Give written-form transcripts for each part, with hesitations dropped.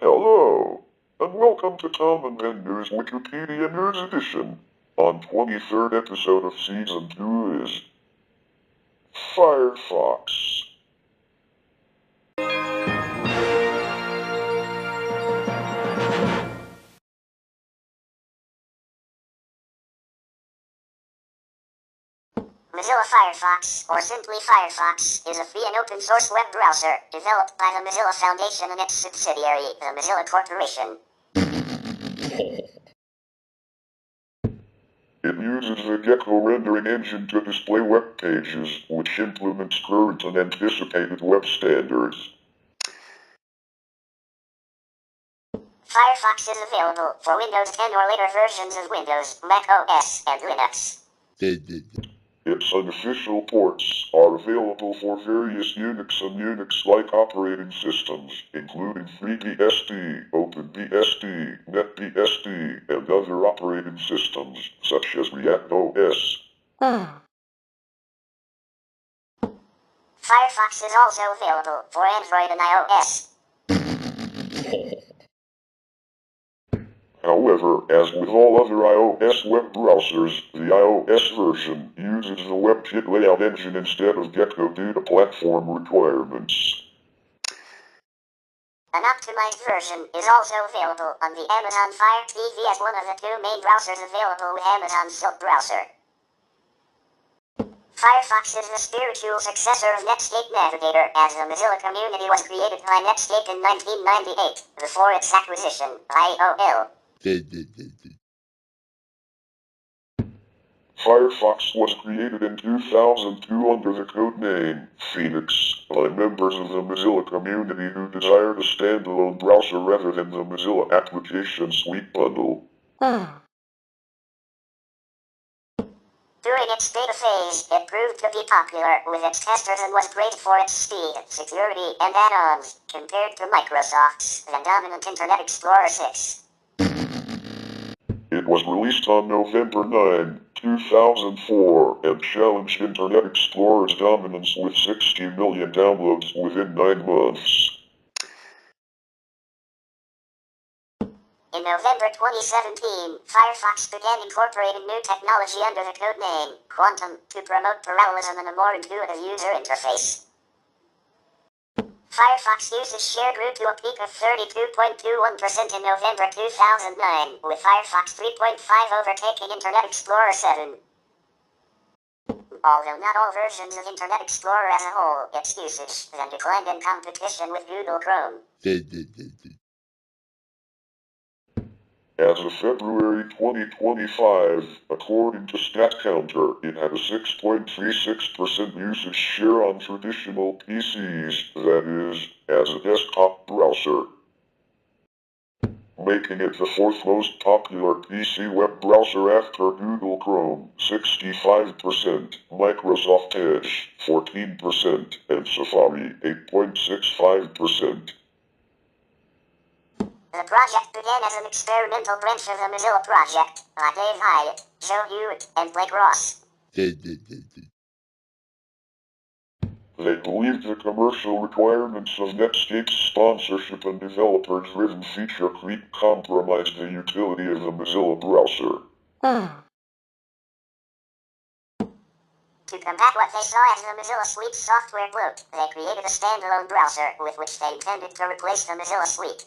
Hello, and welcome to TaBNWNE's Wikipedia News Edition. On 23rd episode of Season 2 is Firefox. Mozilla Firefox, or simply Firefox, is a free and open source web browser developed by the Mozilla Foundation and its subsidiary, the Mozilla Corporation. It uses the Gecko rendering engine to display web pages, which implements current and anticipated web standards. Firefox is available for Windows 10 or later versions of Windows, Mac OS, and Linux. Its unofficial ports are available for various Unix and Unix-like operating systems, including FreeBSD, OpenBSD, NetBSD, and other operating systems, such as React OS. Firefox is also available for Android and iOS. However, as with all other iOS web browsers, the iOS version uses the WebKit layout engine instead of Gecko due to platform requirements. An optimized version is also available on the Amazon Fire TV as one of the two main browsers available with Amazon Silk Browser. Firefox is the spiritual successor of Netscape Navigator, as the Mozilla community was created by Netscape in 1998, before its acquisition by AOL. Firefox was created in 2002 under the code name Phoenix by members of the Mozilla community who desired a standalone browser rather than the Mozilla Application Suite bundle. During its beta phase, it proved to be popular with its testers and was great for its speed, security, and add-ons, compared to Microsoft's then dominant Internet Explorer 6. It was released on November 9, 2004, and challenged Internet Explorer's dominance with 60 million downloads within 9 months. In November 2017, Firefox began incorporating new technology under the code name Quantum to promote parallelism and a more intuitive user interface. Firefox usage share grew to a peak of 32.21% in November 2009, with Firefox 3.5 overtaking Internet Explorer 7. Although not all versions of Internet Explorer as a whole, its usage then declined in competition with Google Chrome. As of February 2025, according to StatCounter, it had a 6.36% usage share on traditional PCs, that is, as a desktop browser, making it the fourth most popular PC web browser after Google Chrome, 65%, Microsoft Edge, 14%, and Safari, 8.65%. The project began as an experimental branch of the Mozilla project by Dave Hyatt, Joe Hewitt, and Blake Ross. They believed the commercial requirements of Netscape's sponsorship and developer-driven feature creep compromised the utility of the Mozilla browser. To combat what they saw as the Mozilla Suite software bloat, they created a standalone browser with which they intended to replace the Mozilla Suite.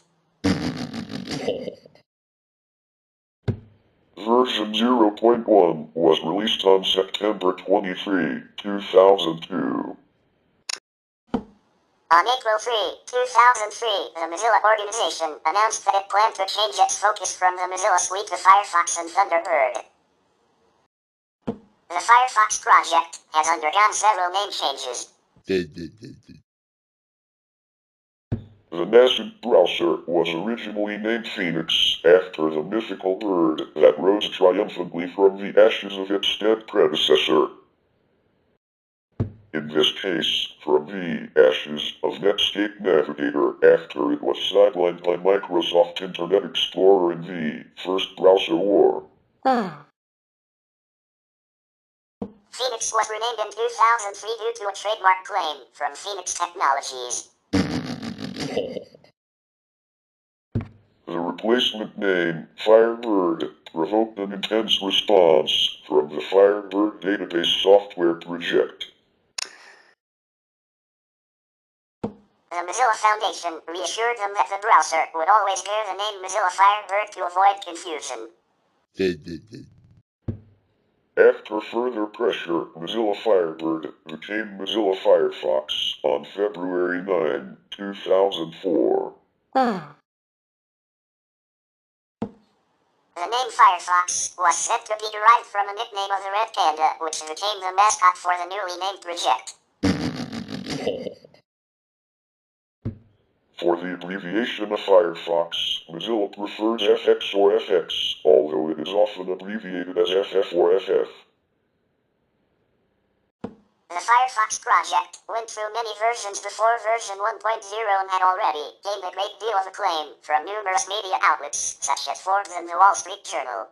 Version 0.1 was released on September 23, 2002. On April 3, 2003, the Mozilla organization announced that it planned to change its focus from the Mozilla Suite to Firefox and Thunderbird. The Firefox project has undergone several name changes. The nascent browser was originally named Phoenix after the mythical bird that rose triumphantly from the ashes of its dead predecessor. In this case, from the ashes of Netscape Navigator after it was sidelined by Microsoft Internet Explorer in the first browser war. Phoenix was renamed in 2003 due to a trademark claim from Phoenix Technologies. replacement name, Firebird, provoked an intense response from the Firebird database software project. The Mozilla Foundation reassured them that the browser would always bear the name Mozilla Firebird to avoid confusion. After further pressure, Mozilla Firebird became Mozilla Firefox on February 9, 2004. The name Firefox was said to be derived from a nickname of the red panda, which became the mascot for the newly named project. For the abbreviation of Firefox, Mozilla prefers FX or FX, although it is often abbreviated as FF or FF. The Firefox project went through many versions before version 1.0 and had already gained a great deal of acclaim from numerous media outlets, such as Forbes and the Wall Street Journal.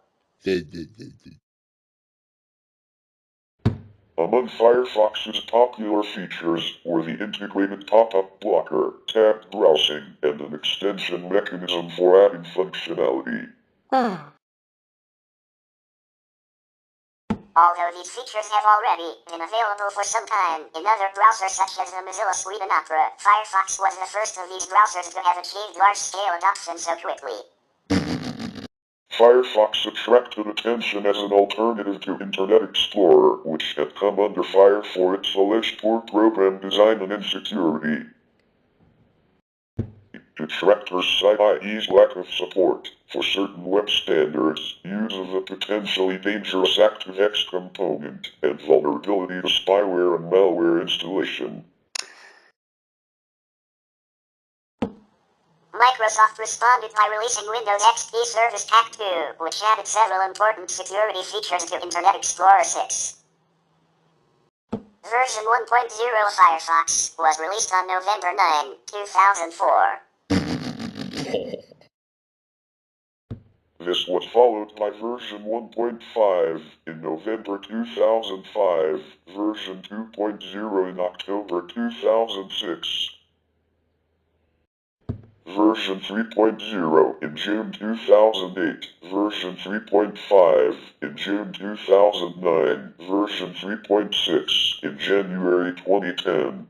Among Firefox's popular features were the integrated pop-up blocker, tabbed browsing, and an extension mechanism for adding functionality. Although these features have already been available for some time in other browsers such as the Mozilla Suite and Opera, Firefox was the first of these browsers to have achieved large-scale adoption so quickly. Firefox attracted attention as an alternative to Internet Explorer, which had come under fire for its alleged poor program design and insecurity. Detractors cite IE's lack of support for certain web standards, use of the potentially dangerous ActiveX component, and vulnerability to spyware and malware installation. Microsoft responded by releasing Windows XP Service Pack 2, which added several important security features to Internet Explorer 6. Version 1.0 of Firefox was released on November 9, 2004. This was followed by version 1.5 in November 2005, version 2.0 in October 2006. Version 3.0 in June 2008, version 3.5 in June 2009, version 3.6 in January 2010,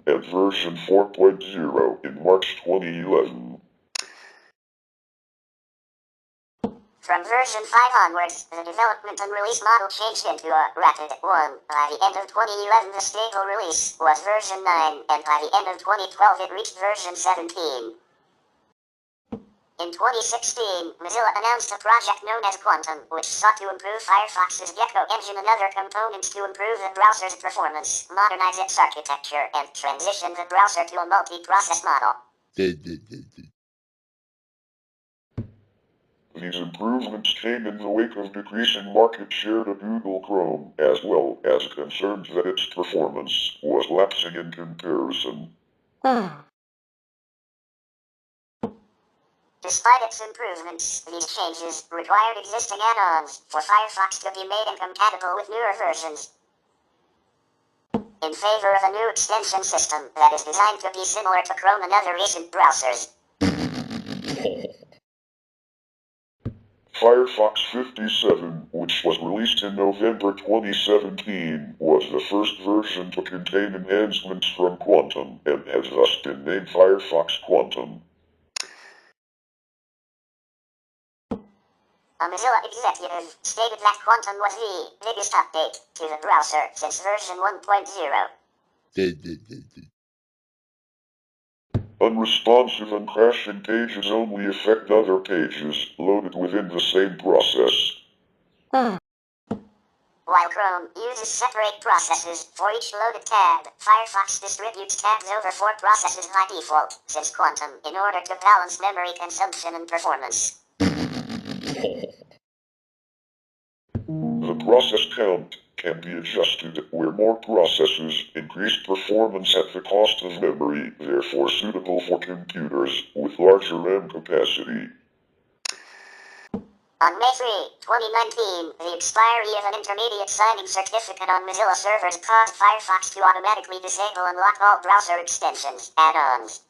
and version 4.0 in March 2011. From version 5 onwards, the development and release model changed into a rapid one. By the end of 2011, the stable release was version 9, and by the end of 2012, it reached version 17. In 2016, Mozilla announced a project known as Quantum, which sought to improve Firefox's Gecko engine and other components to improve the browser's performance, modernize its architecture, and transition the browser to a multi-process model. These improvements came in the wake of decreasing market share to Google Chrome, as well as concerns that its performance was lapsing in comparison. Despite its improvements, these changes required existing add-ons for Firefox to be made incompatible with newer versions, in favor of a new extension system that is designed to be similar to Chrome and other recent browsers. Firefox 57, which was released in November 2017, was the first version to contain enhancements from Quantum, and has thus been named Firefox Quantum. A Mozilla executive stated that Quantum was the biggest update to the browser since version 1.0. Unresponsive and crashing pages only affect other pages loaded within the same process. While Chrome uses separate processes for each loaded tab, Firefox distributes tabs over 4 processes by default, since Quantum, in order to balance memory consumption and performance. The process count can be adjusted where more processes increase performance at the cost of memory, therefore suitable for computers with larger RAM capacity. On May 3, 2019, the expiry of an intermediate signing certificate on Mozilla servers caused Firefox to automatically disable and lock all browser extensions, add-ons,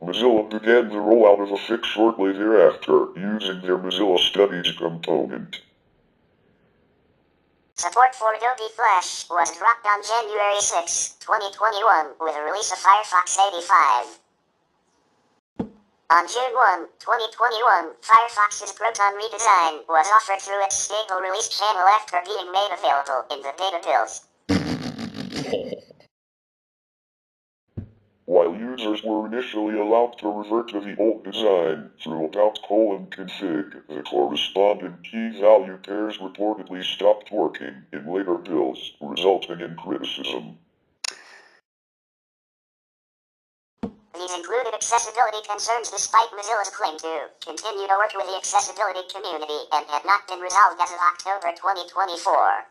Mozilla began the rollout of a fix shortly thereafter, using their Mozilla Studies component. Support for Adobe Flash was dropped on January 6, 2021, with the release of Firefox 85. On June 1, 2021, Firefox's Proton redesign was offered through its stable release channel after being made available in the beta builds. While users were initially allowed to revert to the old design through about::config, the corresponding key value pairs reportedly stopped working in later builds, resulting in criticism. These included accessibility concerns despite Mozilla's claim to continue to work with the accessibility community and had not been resolved as of October 2024.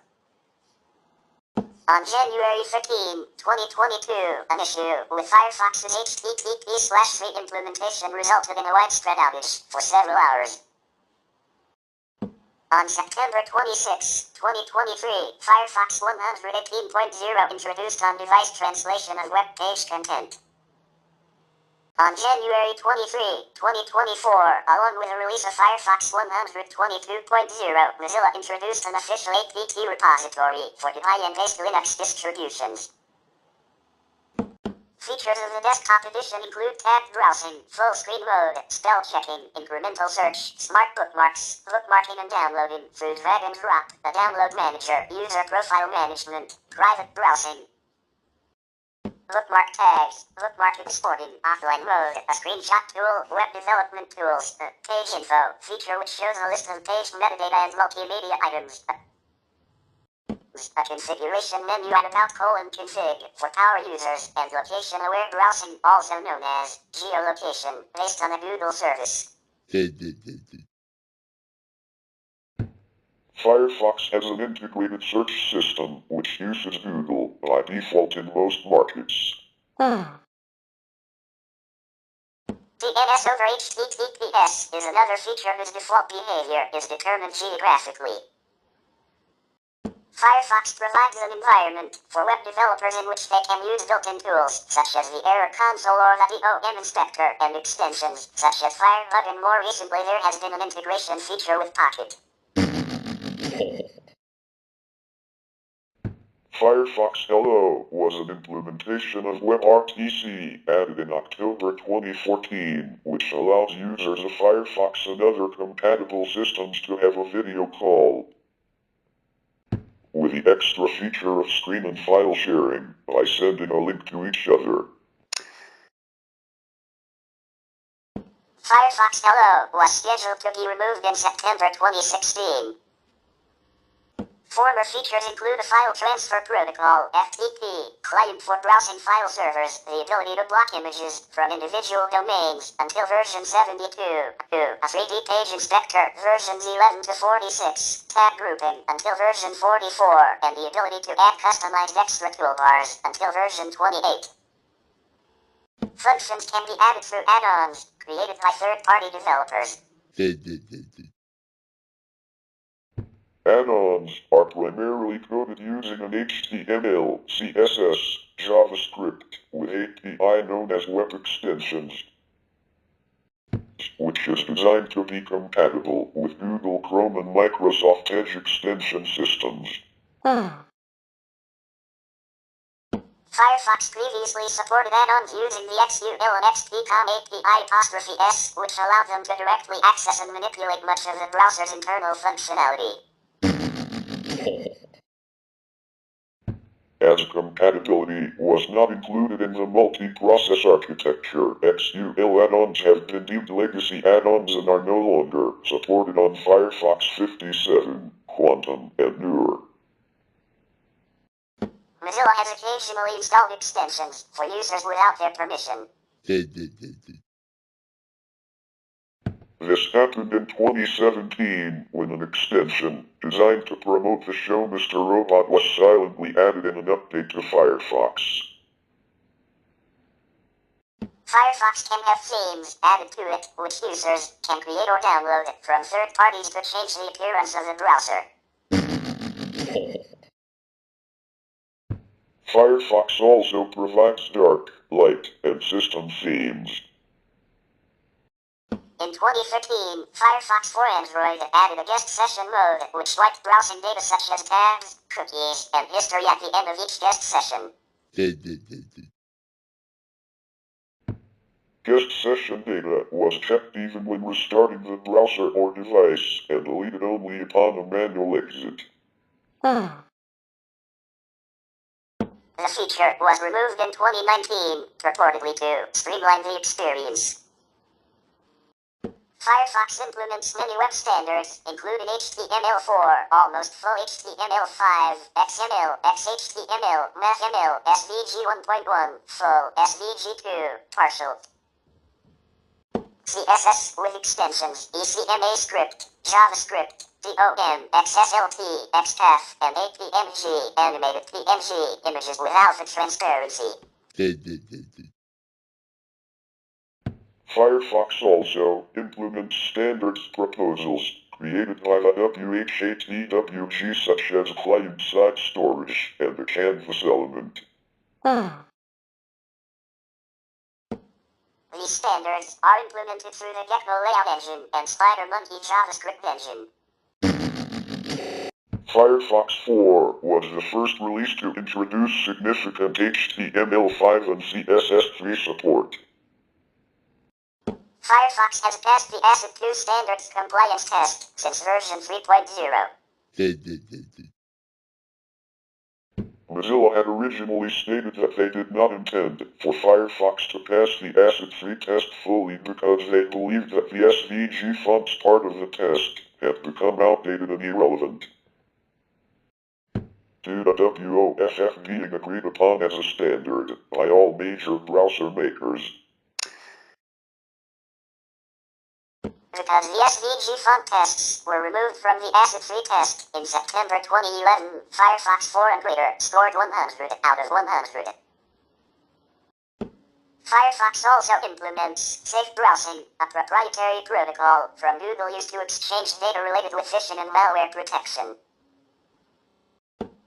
On January 15, 2022, an issue with Firefox's HTTP/3 implementation resulted in a widespread outage for several hours. On September 26, 2023, Firefox 118.0 introduced on-device translation of web page content. On January 23, 2024, along with the release of Firefox 122.0, Mozilla introduced an official apt repository for Debian-based Linux distributions. Features of the desktop edition include tabbed browsing, full-screen mode, spell checking, incremental search, smart bookmarks, bookmarking and downloading, through drag and drop, a download manager, user profile management, private browsing, bookmark tags, bookmark exporting, offline mode, a screenshot tool, web development tools, page info, feature which shows a list of page metadata and multimedia items. A configuration menu and about::config for power users and location-aware browsing, also known as geolocation, based on a Google service. Firefox has an integrated search system which uses Google by default in most markets. DNS over HTTPS is another feature whose default behavior is determined geographically. Firefox provides an environment for web developers in which they can use built-in tools, such as the Error Console or the DOM Inspector, and extensions, such as Firebug, and more recently there has been an integration feature with Pocket. Firefox Hello was an implementation of WebRTC added in October 2014, which allows users of Firefox and other compatible systems to have a video call, with the extra feature of screen and file sharing by sending a link to each other. Firefox Hello was scheduled to be removed in September 2016. Former features include a file transfer protocol, FTP, client for browsing file servers, the ability to block images from individual domains until version 72, a 3D page inspector, versions 11 to 46, tab grouping until version 44, and the ability to add customized extra toolbars until version 28. Functions can be added through add-ons created by third-party developers. Add-ons are primarily coded using an HTML, CSS, JavaScript with API known as Web Extensions, which is designed to be compatible with Google Chrome and Microsoft Edge extension systems. Firefox previously supported add-ons using the XUL and XPCOM API'-S, which allowed them to directly access and manipulate much of the browser's internal functionality. As compatibility was not included in the multi-process architecture, XUL add-ons have been deemed legacy add-ons and are no longer supported on Firefox 57, Quantum, and newer. Mozilla has occasionally installed extensions for users without their permission. This happened in 2017 when an extension designed to promote the show Mr. Robot was silently added in an update to Firefox. Firefox can have themes added to it, which users can create or download from third parties to change the appearance of the browser. Firefox also provides dark, light, and system themes. In 2013, Firefox for Android added a guest session mode, which swiped browsing data such as tabs, cookies, and history at the end of each guest session. Guest session data was kept even when restarting the browser or device, and deleted only upon a manual exit. The feature was removed in 2019, purportedly to streamline the experience. Firefox implements many web standards, including HTML4, almost full HTML5, XML, XHTML, MathML, SVG 1.1, full SVG2, partial. CSS with extensions, ECMA script, JavaScript, DOM, XSLT, XPath, and APMG, animated PNG, images with alpha transparency. Firefox also implements standards proposals created by the WHATWG such as client-side storage and the canvas element. These standards are implemented through the Gecko layout engine and SpiderMonkey JavaScript engine. Firefox 4 was the first release to introduce significant HTML5 and CSS3 support. Firefox has passed the ACID2 standards compliance test since version 3.0. Mozilla had originally stated that they did not intend for Firefox to pass the ACID3 test fully because they believed that the SVG fonts part of the test had become outdated and irrelevant. Due to WOFF being agreed upon as a standard by all major browser makers. Because the SVG font tests were removed from the ACID3 test in September 2011, Firefox 4 and greater scored 100 out of 100. Firefox also implements Safe Browsing, a proprietary protocol from Google used to exchange data related with phishing and malware protection.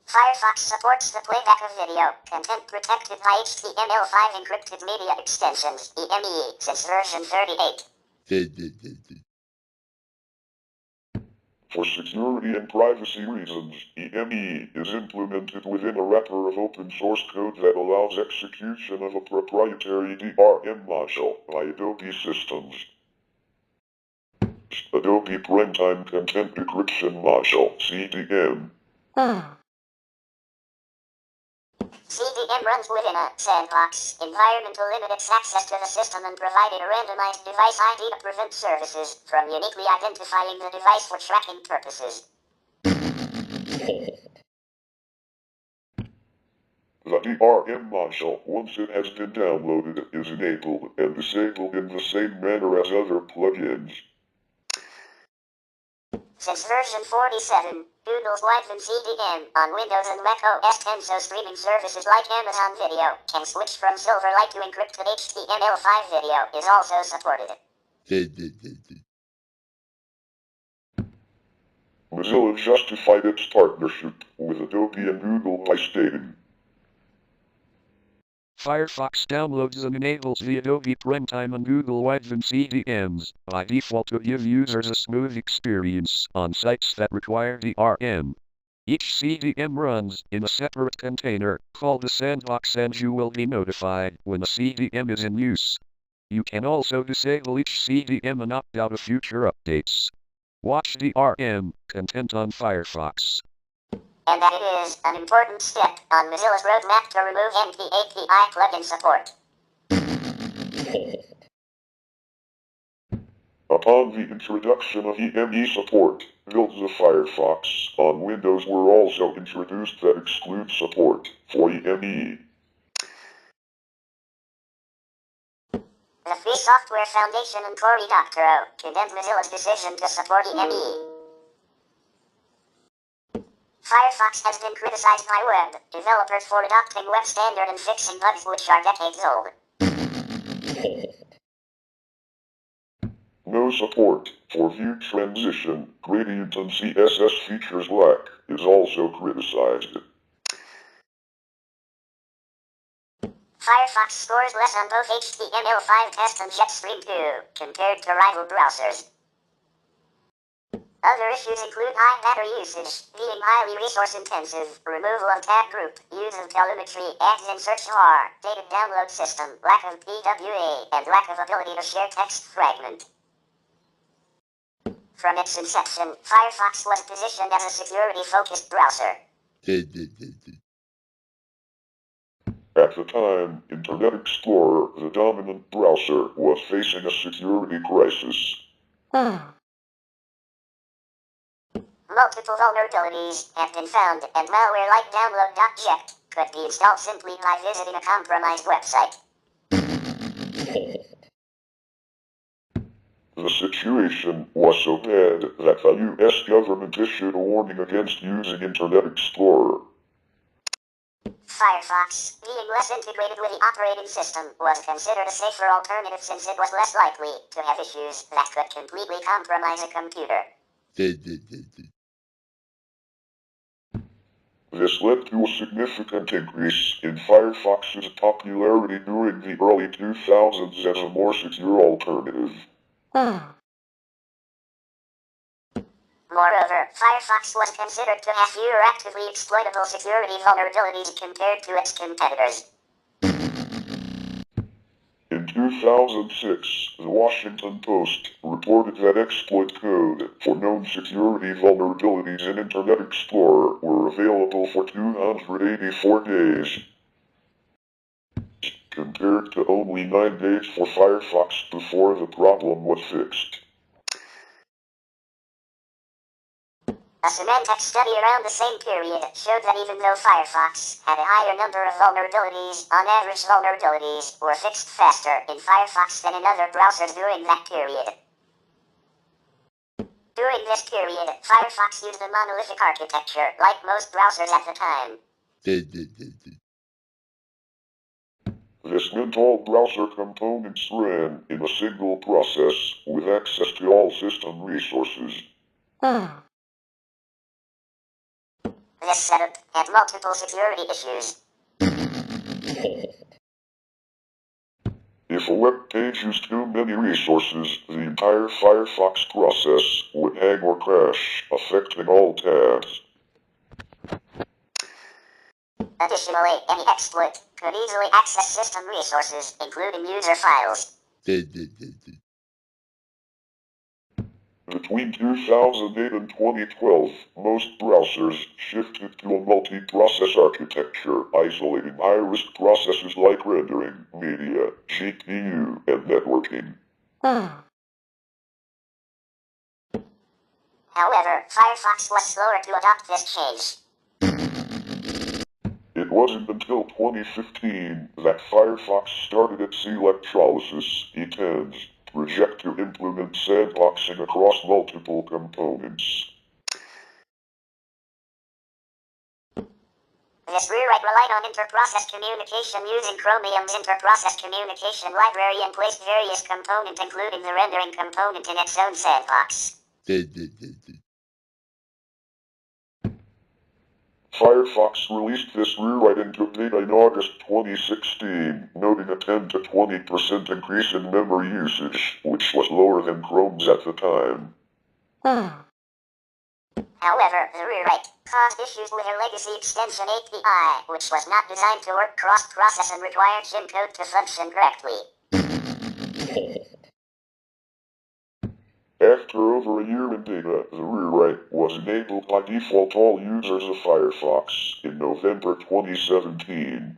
Firefox supports the playback of video content protected by HTML5 encrypted media extensions, EME, since version 38. For security and privacy reasons, EME is implemented within a wrapper of open source code that allows execution of a proprietary DRM module by Adobe Systems. Adobe Runtime Content Decryption Module, CDM. CDM runs within a sandbox environment to limit its access to the system and provided a randomized device ID to prevent services from uniquely identifying the device for tracking purposes. The DRM module, once it has been downloaded, is enabled and disabled in the same manner as other plugins. Since version 47, Google's Wideview CDN on Windows and Mac OS X, so streaming services like Amazon Video can switch from Silverlight to encrypted HTML5 video is also supported. Mozilla justified its partnership with Adobe and Google by stating, Firefox downloads and enables the Adobe Runtime and Google Wideview CDNs by default to give users a smooth experience on sites that require DRM. Each CDN runs in a separate container called the sandbox, and you will be notified when a CDN is in use. You can also disable each CDN and opt out of future updates. Watch DRM content on Firefox. And that it is an important step on Mozilla's roadmap to remove NP-API plugin support. upon the introduction of EME support, builds of Firefox on Windows were also introduced that exclude support for EME. The Free Software Foundation and Cory Doctorow condemned Mozilla's decision to support EME. Firefox has been criticized by web developers for adopting web standard and fixing bugs which are decades old. No support for view transition, gradient and CSS features lack is also criticized. Firefox scores less on both HTML5 test and Jetstream 2, compared to rival browsers. Other issues include high battery usage, being highly resource-intensive, removal of tab group, use of telemetry, ads in search bar, data download system, lack of PWA, and lack of ability to share text fragment. From its inception, Firefox was positioned as a security-focused browser. At the time, Internet Explorer, the dominant browser, was facing a security crisis. Multiple vulnerabilities have been found, and malware like download.jet could be installed simply by visiting a compromised website. The situation was so bad that the US government issued a warning against using Internet Explorer. Firefox, being less integrated with the operating system, was considered a safer alternative since it was less likely to have issues that could completely compromise a computer. This led to a significant increase in Firefox's popularity during the early 2000s as a more secure alternative. Moreover, Firefox was considered to have fewer actively exploitable security vulnerabilities compared to its competitors. In 2006, the Washington Post reported that exploit code for known security vulnerabilities in Internet Explorer were available for 284 days, compared to only 9 days for Firefox before the problem was fixed. A Symantec study around the same period showed that even though Firefox had a higher number of vulnerabilities, on average vulnerabilities were fixed faster in Firefox than in other browsers during that period. During this period, Firefox used a monolithic architecture, like most browsers at the time. This meant all browser components ran in a single process with access to all system resources. This setup had multiple security issues. If a web page used too many resources, the entire Firefox process would hang or crash, affecting all tabs. Additionally, any exploit could easily access system resources, including user files. Between 2008 and 2012, most browsers shifted to a multi-process architecture, isolating high-risk processes like rendering, media, GPU, and networking. However, Firefox was slower to adopt this change. It wasn't until 2015 that Firefox started its electrolysis, E10s, project to implement sandboxing across multiple components. This rewrite relied on inter-process communication using Chromium's inter-process communication library and placed various components, including the rendering component, in its own sandbox. Firefox released this rewrite into beta in August 2016, noting a 10 to 20% increase in memory usage, which was lower than Chrome's at the time. However, the rewrite caused issues with a legacy extension API, which was not designed to work cross-process and required shim code to function correctly. After over a year in beta, the rewrite was enabled by default all users of Firefox in November 2017.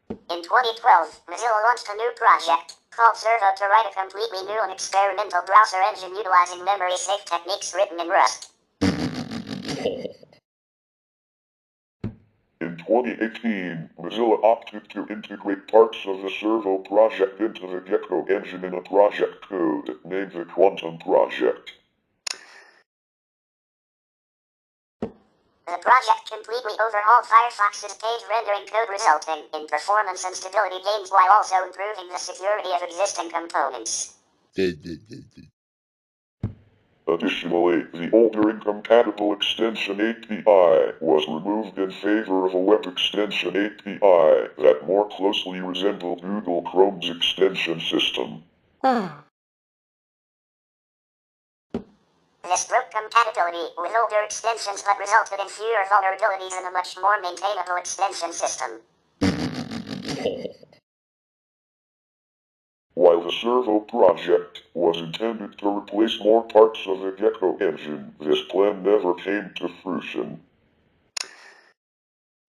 In 2012, Mozilla launched a new project called Servo to write a completely new and experimental browser engine utilizing memory-safe techniques written in Rust. In 2018, Mozilla opted to integrate parts of the Servo project into the Gecko engine in a project code named the Quantum Project. The project completely overhauled Firefox's page rendering code, resulting in performance and stability gains while also improving the security of existing components. Additionally, the older incompatible extension API was removed in favor of a web extension API that more closely resembled Google Chrome's extension system. This broke compatibility with older extensions but resulted in fewer vulnerabilities and a much more maintainable extension system. While the Servo project was intended to replace more parts of the Gecko engine, this plan never came to fruition.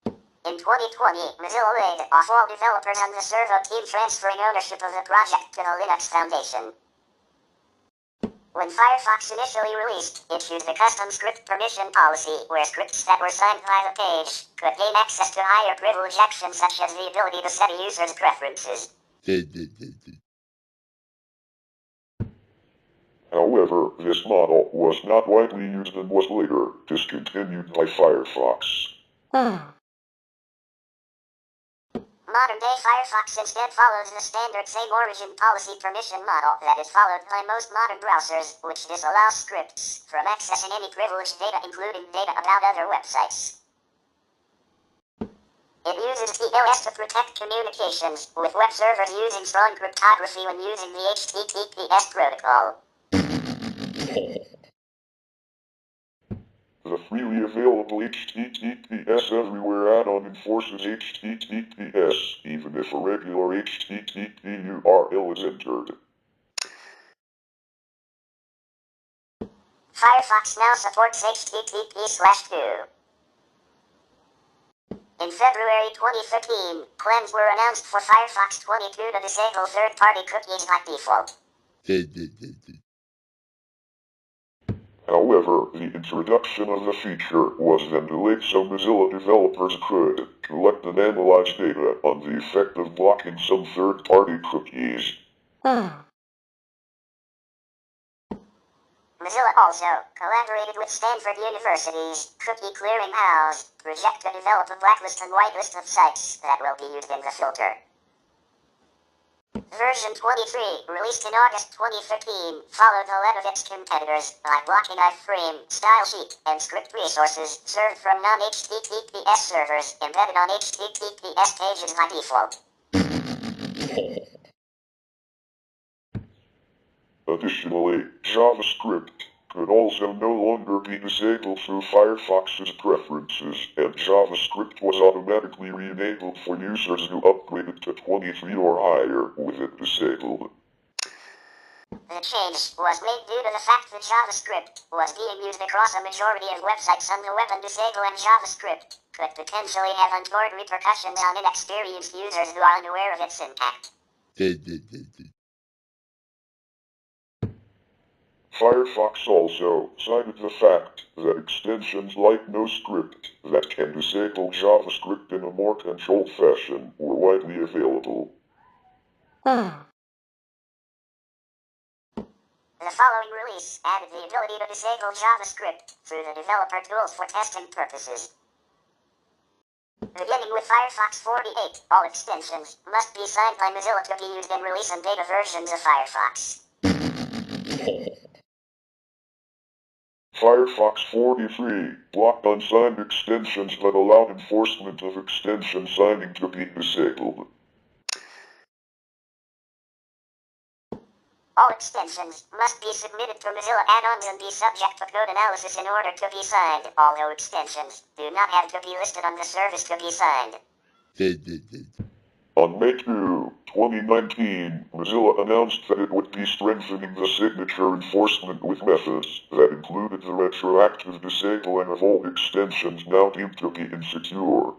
In 2020, Mozilla laid off all developers on the Servo team, transferring ownership of the project to the Linux Foundation. When Firefox initially released, it used a custom script permission policy where scripts that were signed by the page could gain access to higher privilege actions such as the ability to set a user's preferences. However, this model was not widely used and was later discontinued by Firefox. Modern-day Firefox instead follows the standard same origin policy permission model that is followed by most modern browsers, which disallows scripts from accessing any privileged data, including data about other websites. It uses TLS to protect communications, with web servers using strong cryptography when using the HTTPS protocol. The freely available HTTPS Everywhere add-on enforces HTTPS, even if a regular HTTP URL is entered. Firefox now supports HTTP/2. In February 2015, plans were announced for Firefox 22 to disable third-party cookies by default. However, the introduction of the feature was then delayed so Mozilla developers could collect and analyze data on the effect of blocking some third-party cookies. Mozilla also collaborated with Stanford University's cookie clearing house project to develop a blacklist and whitelist of sites that will be used in the filter. Version 23, released in August 2015, followed the lead of its competitors by blocking iframe, style sheet, and script resources served from non-HTTPS servers embedded on HTTPS pages by default. Additionally, JavaScript could also no longer be disabled through Firefox's preferences, and JavaScript was automatically re-enabled for users who upgraded to 23 or higher with it disabled. The change was made due to the fact that JavaScript was being used across a majority of websites on the web, and disabling JavaScript could potentially have untoward repercussions on inexperienced users who are unaware of its impact. Firefox also cited the fact that extensions like NoScript that can disable JavaScript in a more controlled fashion were widely available. The following release added the ability to disable JavaScript through the developer tools for testing purposes. Beginning with Firefox 48, all extensions must be signed by Mozilla to be used in release and beta versions of Firefox. Firefox 43 blocked unsigned extensions that allowed enforcement of extension signing to be disabled. All extensions must be submitted to Mozilla add-ons and be subject to code analysis in order to be signed, although extensions do not have to be listed on the service to be signed. On May 2, 2019, Mozilla announced that it would be strengthening the signature enforcement with methods that included the retroactive disabling of old extensions now deemed to be insecure.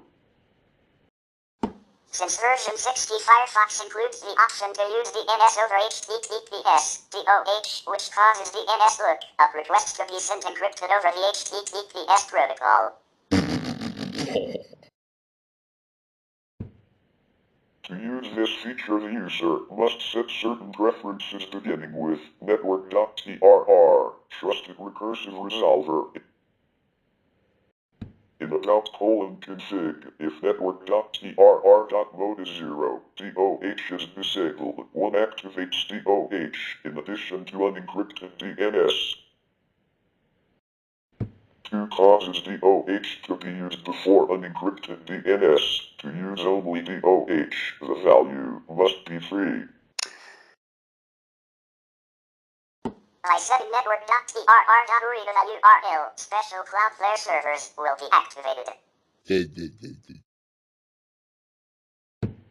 Since version 60, Firefox includes the option to use DNS over HTTPS, DOH, which causes DNS lookup requests to be sent encrypted over the HTTPS protocol. To use this feature, the user must set certain preferences beginning with network.trr, trusted recursive resolver. In about:config, if network.trr.mode is 0, DOH is disabled. One activates DOH in addition to unencrypted DNS. causes DOH to be used before unencrypted DNS. To use only DOH, the value must be free. By setting network.trr.URL, special Cloudflare servers will be activated.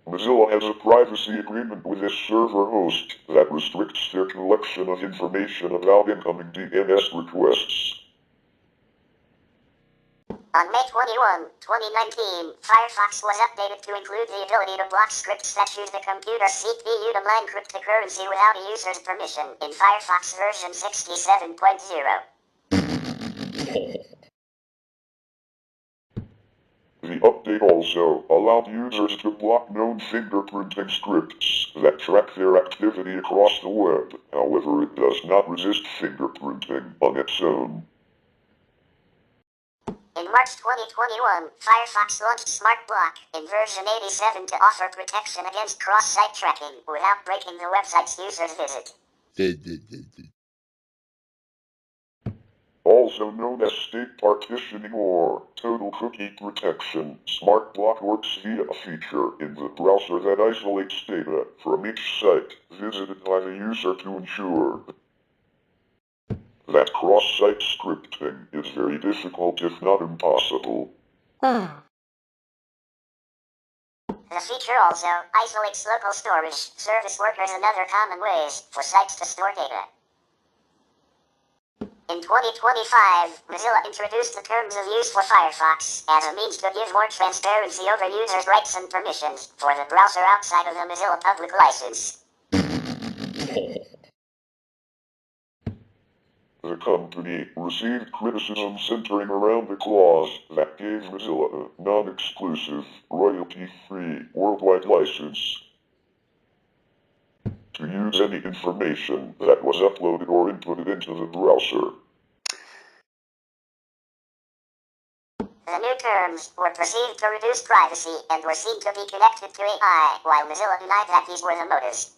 Mozilla has a privacy agreement with its server host that restricts their collection of information about incoming DNS requests. On May 21, 2019, Firefox was updated to include the ability to block scripts that use the computer CPU to mine cryptocurrency without a user's permission in Firefox version 67.0. The update also allowed users to block known fingerprinting scripts that track their activity across the web. However, it does not resist fingerprinting on its own. In March 2021, Firefox launched Smart Block in version 87 to offer protection against cross-site tracking without breaking the website's users visit. Also known as state partitioning or total cookie protection, Smart Block works via a feature in the browser that isolates data from each site visited by the user to ensure that cross-site scripting is very difficult if not impossible. The feature also isolates local storage, service workers and other common ways for sites to store data. In 2025, Mozilla introduced the terms of use for Firefox as a means to give more transparency over users' rights and permissions for the browser outside of the Mozilla public license. The company received criticism centering around the clause that gave Mozilla a non-exclusive, royalty-free worldwide license to use any information that was uploaded or inputted into the browser. The new terms were perceived to reduce privacy and were seen to be connected to AI, while Mozilla denied that these were the motives.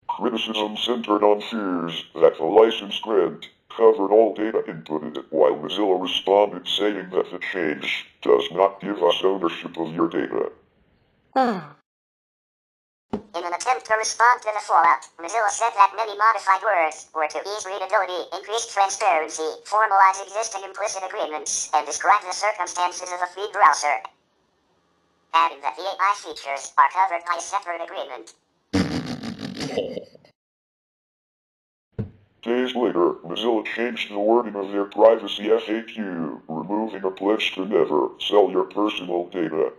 Criticism centered on fears that the license grant covered all data inputted, while Mozilla responded saying that the change does not give us ownership of your data. In an attempt to respond to the fallout, Mozilla said that many modified words were to ease readability, increase transparency, formalize existing implicit agreements, and describe the circumstances of a free browser, adding that the AI features are covered by a separate agreement. Days later, Mozilla changed the wording of their privacy FAQ, removing a pledge to never sell your personal data,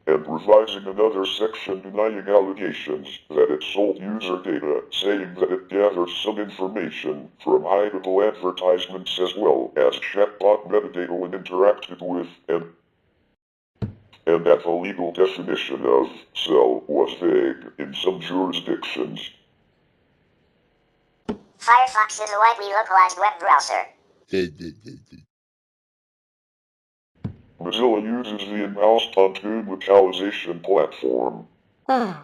and revising another section denying allegations that it sold user data, saying that it gathered some information from hideable advertisements as well as chatbot metadata when interacted with, and that the legal definition of sell was vague in some jurisdictions. Firefox is a widely localized web browser. Mozilla uses the in-house TaBNWNE localization platform. The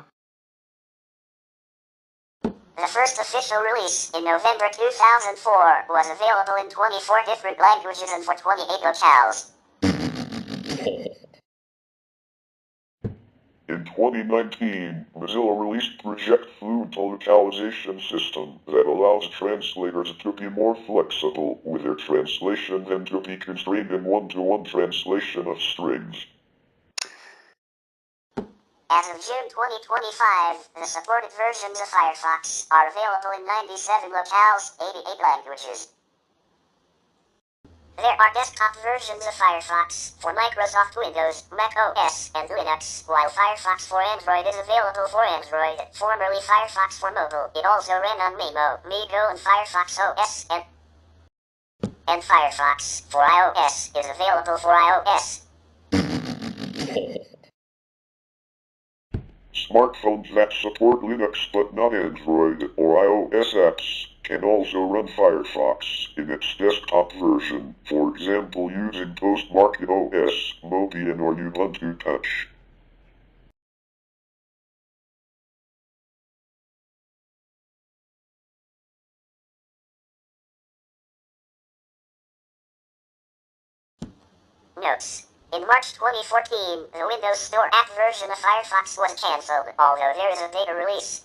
first official release in November 2004 was available in 24 different languages and for 28 locales. In 2019, Mozilla released Project Fluent, a localization system that allows translators to be more flexible with their translation than to be constrained in one-to-one translation of strings. As of June 2025, the supported versions of Firefox are available in 97 locales, 88 languages. There are desktop versions of Firefox for Microsoft Windows, Mac OS, and Linux, while Firefox for Android is available for Android, formerly Firefox for mobile. It also ran on Mimo, Migo, and Firefox OS, and Firefox for iOS is available for iOS. Smartphones that support Linux but not Android or iOS apps can also run Firefox in its desktop version, for example using post-market OS, Mobian, or Ubuntu Touch. Notes. In March 2014, the Windows Store app version of Firefox was cancelled, although there is a beta release.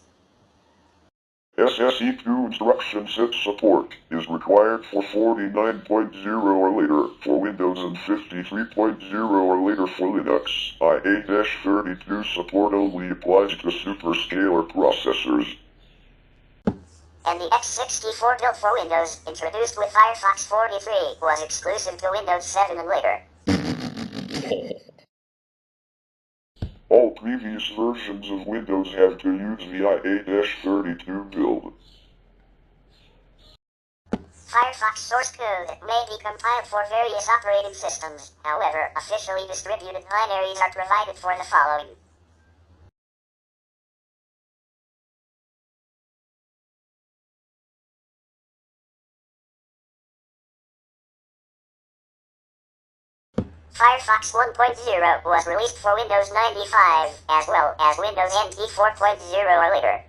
SSE2 instruction set support is required for 49.0 or later for Windows and 53.0 or later for Linux. IA-32 support only applies to superscalar processors. And the x64 built for Windows, introduced with Firefox 43, was exclusive to Windows 7 and later. All previous versions of Windows have to use the IA-32 build. Firefox source code may be compiled for various operating systems. However, officially distributed binaries are provided for the following. Firefox 1.0 was released for Windows 95, as well as Windows NT 4.0 or later.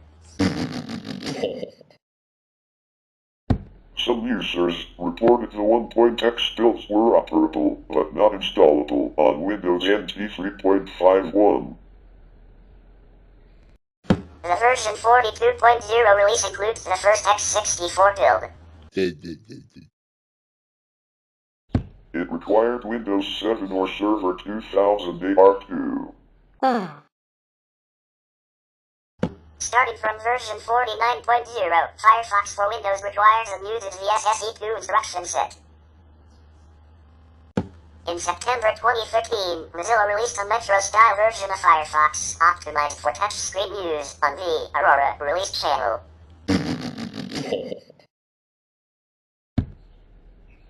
Some users reported the 1.x builds were operable, but not installable on Windows NT 3.51. The version 42.0 release includes the first x64 build. It required Windows 7 or Server 2008 R2. Starting from version 49.0, Firefox for Windows requires and uses the SSE2 instruction set. In September 2015, Mozilla released a Metro-style version of Firefox, optimized for touchscreen use, on the Aurora release channel.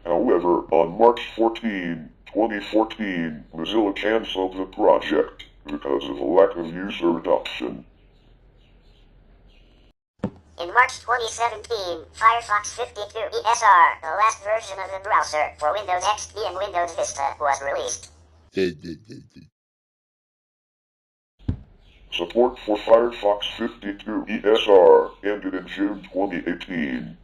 However, on March 14, 2014, Mozilla canceled the project because of a lack of user adoption. In March 2017, Firefox 52 ESR, the last version of the browser for Windows XP and Windows Vista, was released. Support for Firefox 52 ESR ended in June 2018.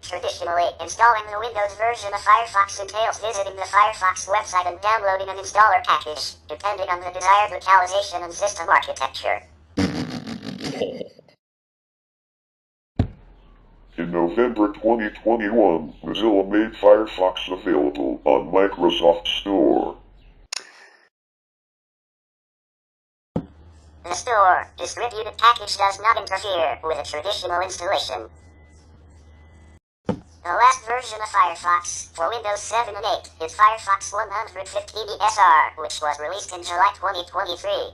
Traditionally, installing the Windows version of Firefox entails visiting the Firefox website and downloading an installer package, depending on the desired localization and system architecture. In November 2021, Mozilla made Firefox available on Microsoft Store. The Store distributed package does not interfere with a traditional installation. The last version of Firefox for Windows 7 and 8 is Firefox 115 ESR, which was released in July 2023.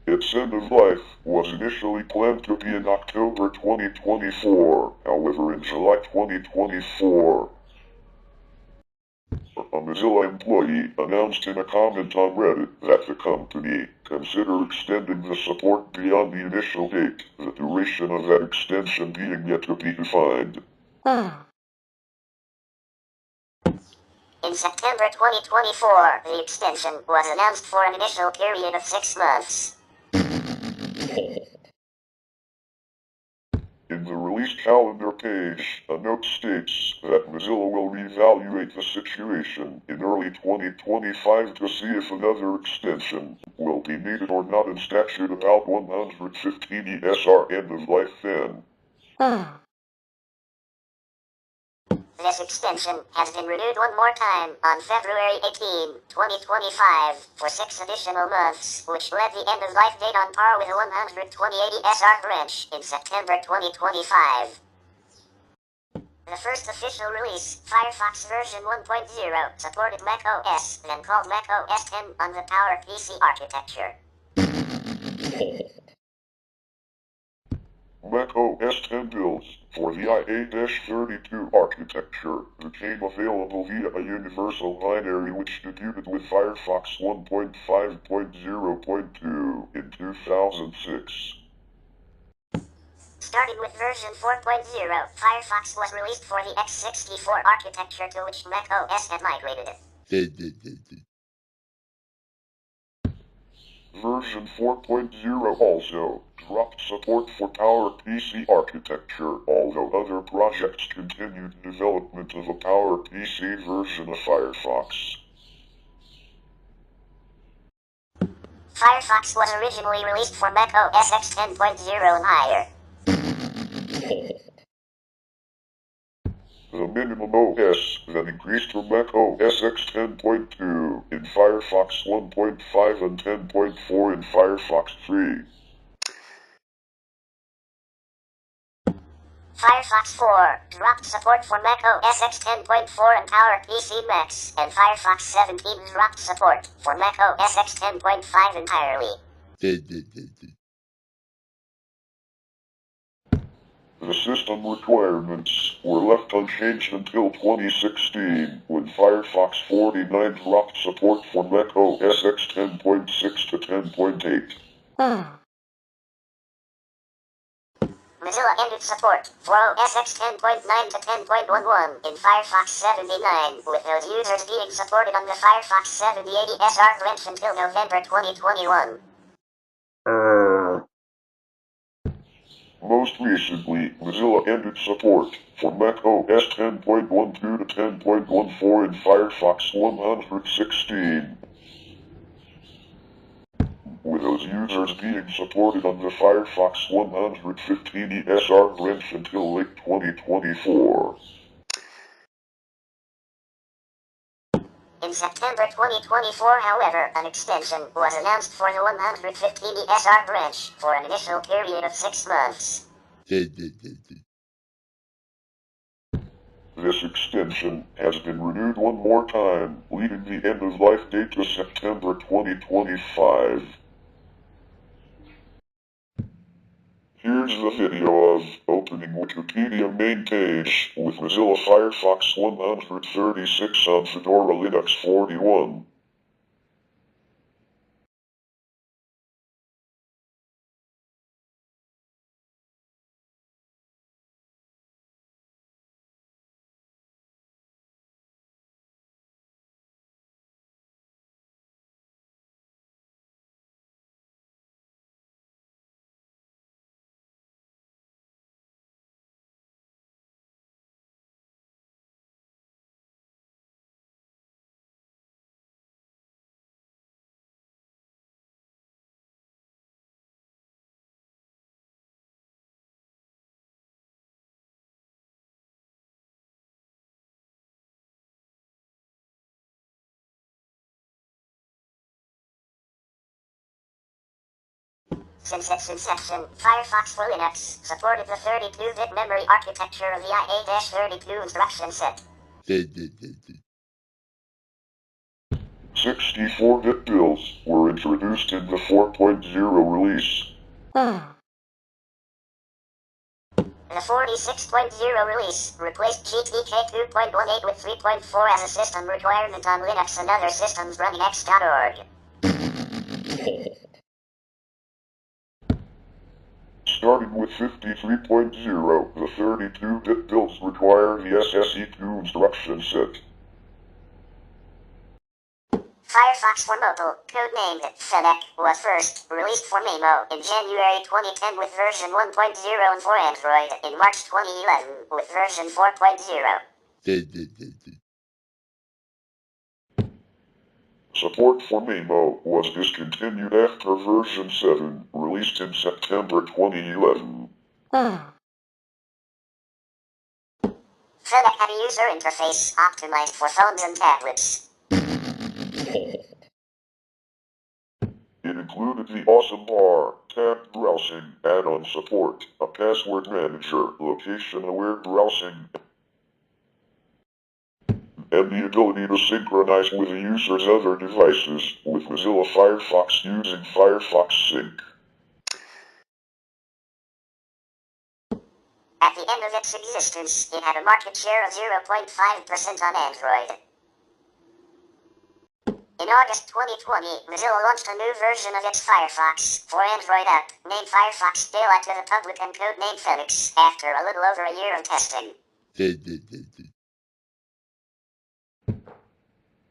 Its end of life was initially planned to be in October 2024. However, in July 2024, a Mozilla employee announced in a comment on Reddit that the company consider extending the support beyond the initial date, the duration of that extension being yet to be defined. In September 2024, the extension was announced for an initial period of 6 months. In the release calendar page, a note states that Mozilla will reevaluate the situation in early 2025 to see if another extension will be needed or not, and statute about 115 ESR end of life then. This extension has been renewed one more time on February 18, 2025, for 6 additional months, which led the end-of-life date on par with the 128 ESR branch in September 2025. The first official release, Firefox version 1.0, supported Mac OS, then called Mac OS X on the PowerPC architecture. Mac OS X builds for the IA-32 architecture became available via a universal binary which debuted with Firefox 1.5.0.2 in 2006. Starting with version 4.0, Firefox was released for the x64 architecture to which Mac OS had migrated it. Version 4.0 also dropped support for PowerPC architecture, although other projects continued development of a PowerPC version of Firefox. Firefox was originally released for Mac OS X 10.0 and higher. The minimum OS then increased to Mac OS X 10.2 in Firefox 1.5 and 10.4 in Firefox 3. Firefox 4 dropped support for Mac OS X 10.4 and PowerPC Max, and Firefox 17 dropped support for Mac OS X 10.5 entirely. The system requirements were left unchanged until 2016, when Firefox 49 dropped support for Mac OS X 10.6 to 10.8. Mozilla ended support for OS X 10.9 to 10.11 in Firefox 79, with those users being supported on the Firefox 7080 SR branch until November 2021. Most recently, Mozilla ended support for Mac OS 10.12 to 10.14 in Firefox 116, with those users being supported on the Firefox 115 ESR branch until late 2024. In September 2024, however, an extension was announced for the 115 ESR branch for an initial period of 6 months. This extension has been renewed one more time, leaving the end-of-life date to September 2025. Here's the video of opening Wikipedia main page with Mozilla Firefox 136 on Fedora Linux 41. Since its inception, Firefox for Linux supported the 32-bit memory architecture of the IA-32 instruction set. 64-bit builds were introduced in the 4.0 release. The 46.0 release replaced GTK 2.18 with 3.4 as a system requirement on Linux and other systems running X.org. Starting with 53.0, the 32-bit builds require the SSE2 instruction set. Firefox for Mobile, codenamed FEDEC, was first released for Maemo in January 2010 with version 1.0 and for Android in March 2011 with version 4.0. Support for Maemo was discontinued after version 7, released in September 2011. FEDEC had a user interface optimized for phones and tablets. It included the Awesome Bar, tab browsing, add-on support, a password manager, location-aware browsing, and the ability to synchronize with a user's other devices with Mozilla Firefox using Firefox Sync. At the end of its existence, it had a market share of 0.5% on Android. In August 2020, Mozilla launched a new version of its Firefox for Android app, named Firefox Daylight to the public and codenamed Phoenix, after a little over a year of testing.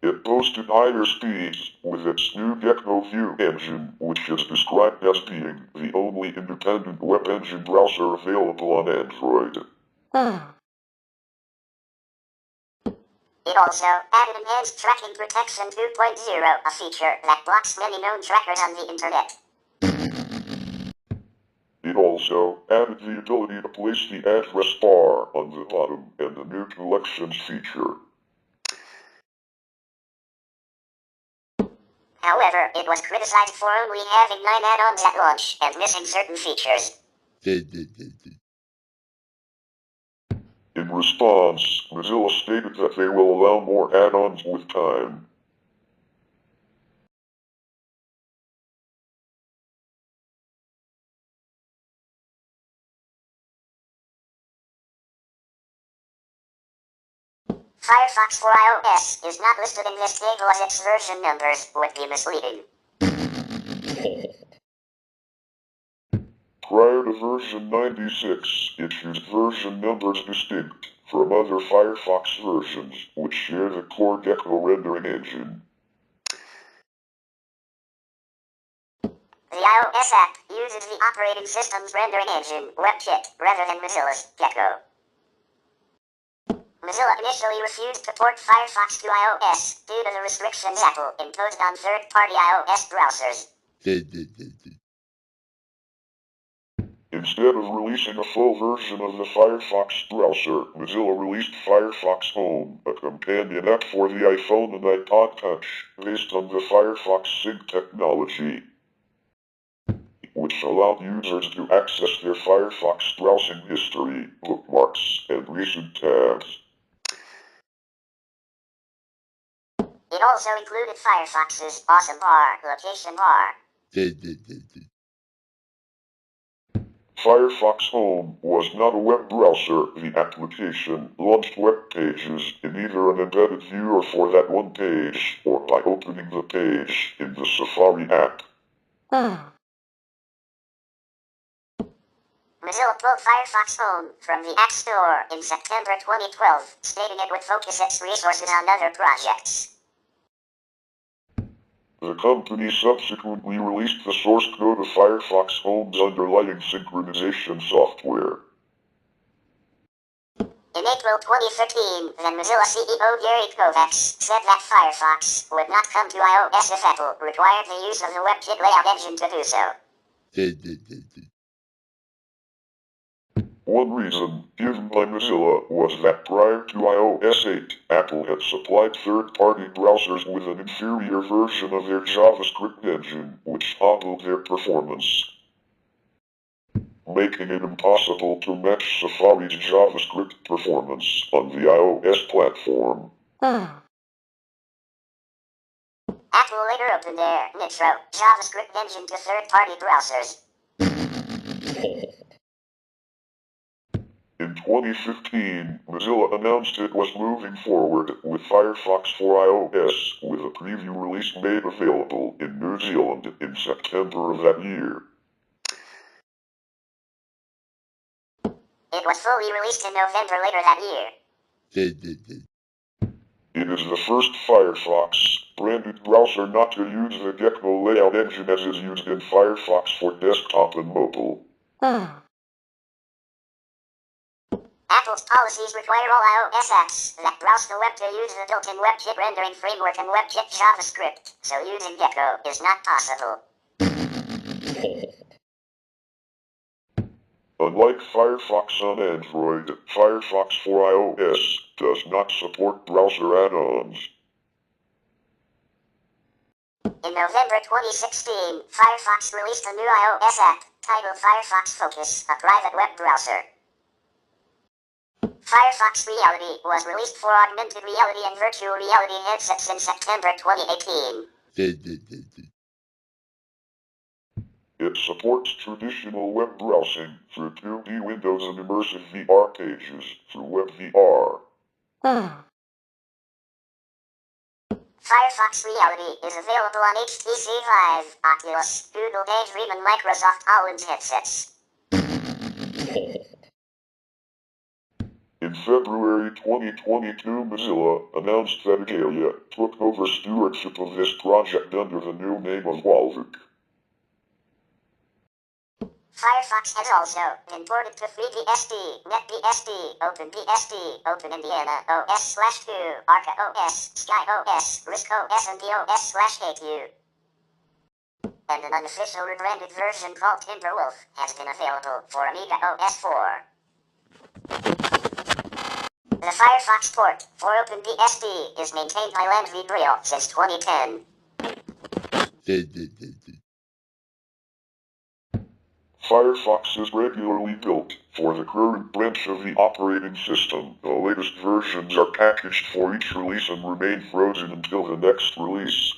It boasted higher speeds with its new Gecko View engine, which is described as being the only independent web engine browser available on Android. It also added Enhanced Tracking Protection 2.0, a feature that blocks many known trackers on the internet. It also added the ability to place the address bar on the bottom and the new collections feature. However, it was criticized for only having 9 add-ons at launch and missing certain features. In response, Mozilla stated that they will allow more add-ons with time. Firefox for iOS is not listed in this table as its version numbers would be misleading. Prior to version 96, it used version numbers distinct from other Firefox versions, which share the core Gecko rendering engine. The iOS app uses the operating system's rendering engine, WebKit, rather than Mozilla's Gecko. Mozilla initially refused to port Firefox to iOS due to the restrictions Apple imposed on third-party iOS browsers. Instead of releasing a full version of the Firefox browser, Mozilla released Firefox Home, a companion app for the iPhone and iPod Touch, based on the Firefox Sync technology, which allowed users to access their Firefox browsing history, bookmarks, and recent tabs. It also included Firefox's awesome bar, location bar. Firefox Home was not a web browser. The application launched web pages in either an embedded view or for that one page, or by opening the page in the Safari app. Mozilla pulled Firefox Home from the App Store in September 2012, stating it would focus its resources on other projects. The company subsequently released the source code of Firefox Home's underlying synchronization software. In April 2013, then Mozilla CEO Gary Kovacs said that Firefox would not come to iOS if Apple required the use of the WebKit layout engine to do so. One reason given by Mozilla was that prior to iOS 8, Apple had supplied third-party browsers with an inferior version of their JavaScript engine, which hobbled their performance, making it impossible to match Safari's JavaScript performance on the iOS platform. Apple later opened their Nitro JavaScript engine to third-party browsers. In 2015, Mozilla announced it was moving forward with Firefox for iOS, with a preview release made available in New Zealand in September of that year. It was fully released in November later that year. It is the first Firefox-branded browser not to use the Gecko layout engine as is used in Firefox for desktop and mobile. Apple's policies require all iOS apps that browse the web to use the built-in WebKit rendering framework and WebKit JavaScript, so using Gecko is not possible. Unlike Firefox on Android, Firefox for iOS does not support browser add-ons. In November 2016, Firefox released a new iOS app titled Firefox Focus, a private web browser. Firefox Reality was released for augmented reality and virtual reality headsets in September 2018. It supports traditional web browsing through 2D windows and immersive VR pages through WebVR. Firefox Reality is available on HTC Vive, Oculus, Google Daydream, and Microsoft HoloLens headsets. In In February 2022, Mozilla announced that Igalia took over stewardship of this project under the new name of Walvik. Firefox has also been ported to FreeBSD, NetBSD, OpenBSD, OpenIndiana OS/2, Arca OS, Sky OS, RISC OS, and the OS/AQ. And an unofficial rebranded version called Timberwolf has been available for Amiga OS 4. The Firefox port for OpenBSD is maintained by Landry since 2010. Firefox is regularly built for the current branch of the operating system. The latest versions are packaged for each release and remain frozen until the next release.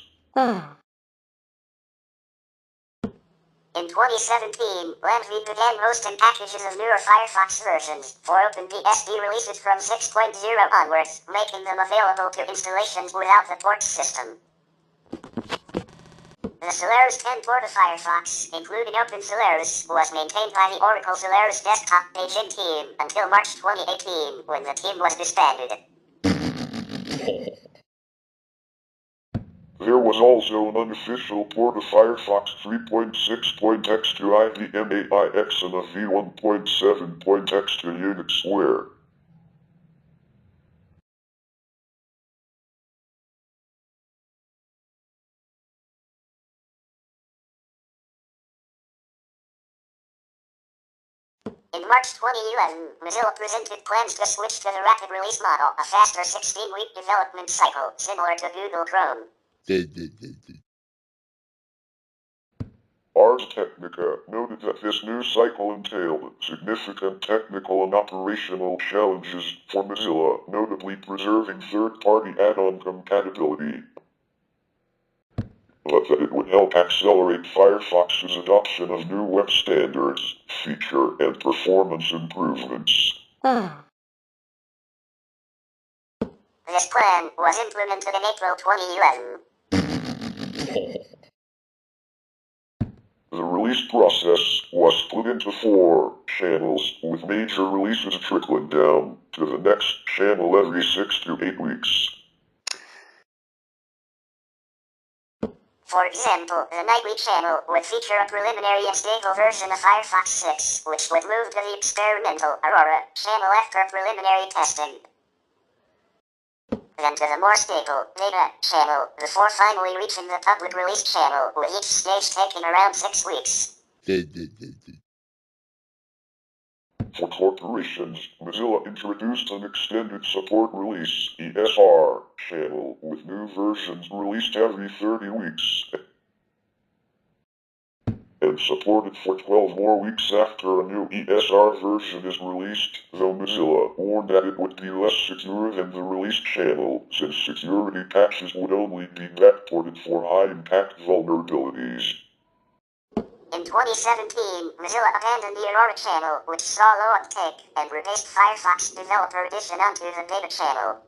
In 2017, Landry began hosting packages of newer Firefox versions for OpenBSD releases from 6.0 onwards, making them available to installations without the port system. The Solaris 10 port of Firefox, including OpenSolaris, was maintained by the Oracle Solaris desktop paging team until March 2018, when the team was disbanded. There was also an unofficial port of Firefox 3.6.x to IVMAIX and a v1.7.x to UnixWare. In March 2011, Mozilla presented plans to switch to the rapid release model, a faster 16-week development cycle, similar to Google Chrome. Ars Technica noted that this new cycle entailed significant technical and operational challenges for Mozilla, notably preserving third-party add-on compatibility, but that it would help accelerate Firefox's adoption of new web standards, feature and performance improvements. This plan was implemented in April 2011. The release process was split into 4 channels, with major releases trickling down to the next channel every 6 to 8 weeks. For example, the nightly channel would feature a preliminary and stable version of Firefox 6, which would move to the experimental Aurora channel after preliminary testing. Then to the more stable Beta channel, before finally reaching the public release channel, with each stage taking around 6 weeks. For corporations, Mozilla introduced an extended support release (ESR) channel with new versions released every 30 weeks and supported for 12 more weeks after a new ESR version is released, though Mozilla warned that it would be less secure than the released channel, since security patches would only be backported for high-impact vulnerabilities. In 2017, Mozilla abandoned the Aurora channel, which saw low uptake, and replaced Firefox Developer Edition onto the Beta channel.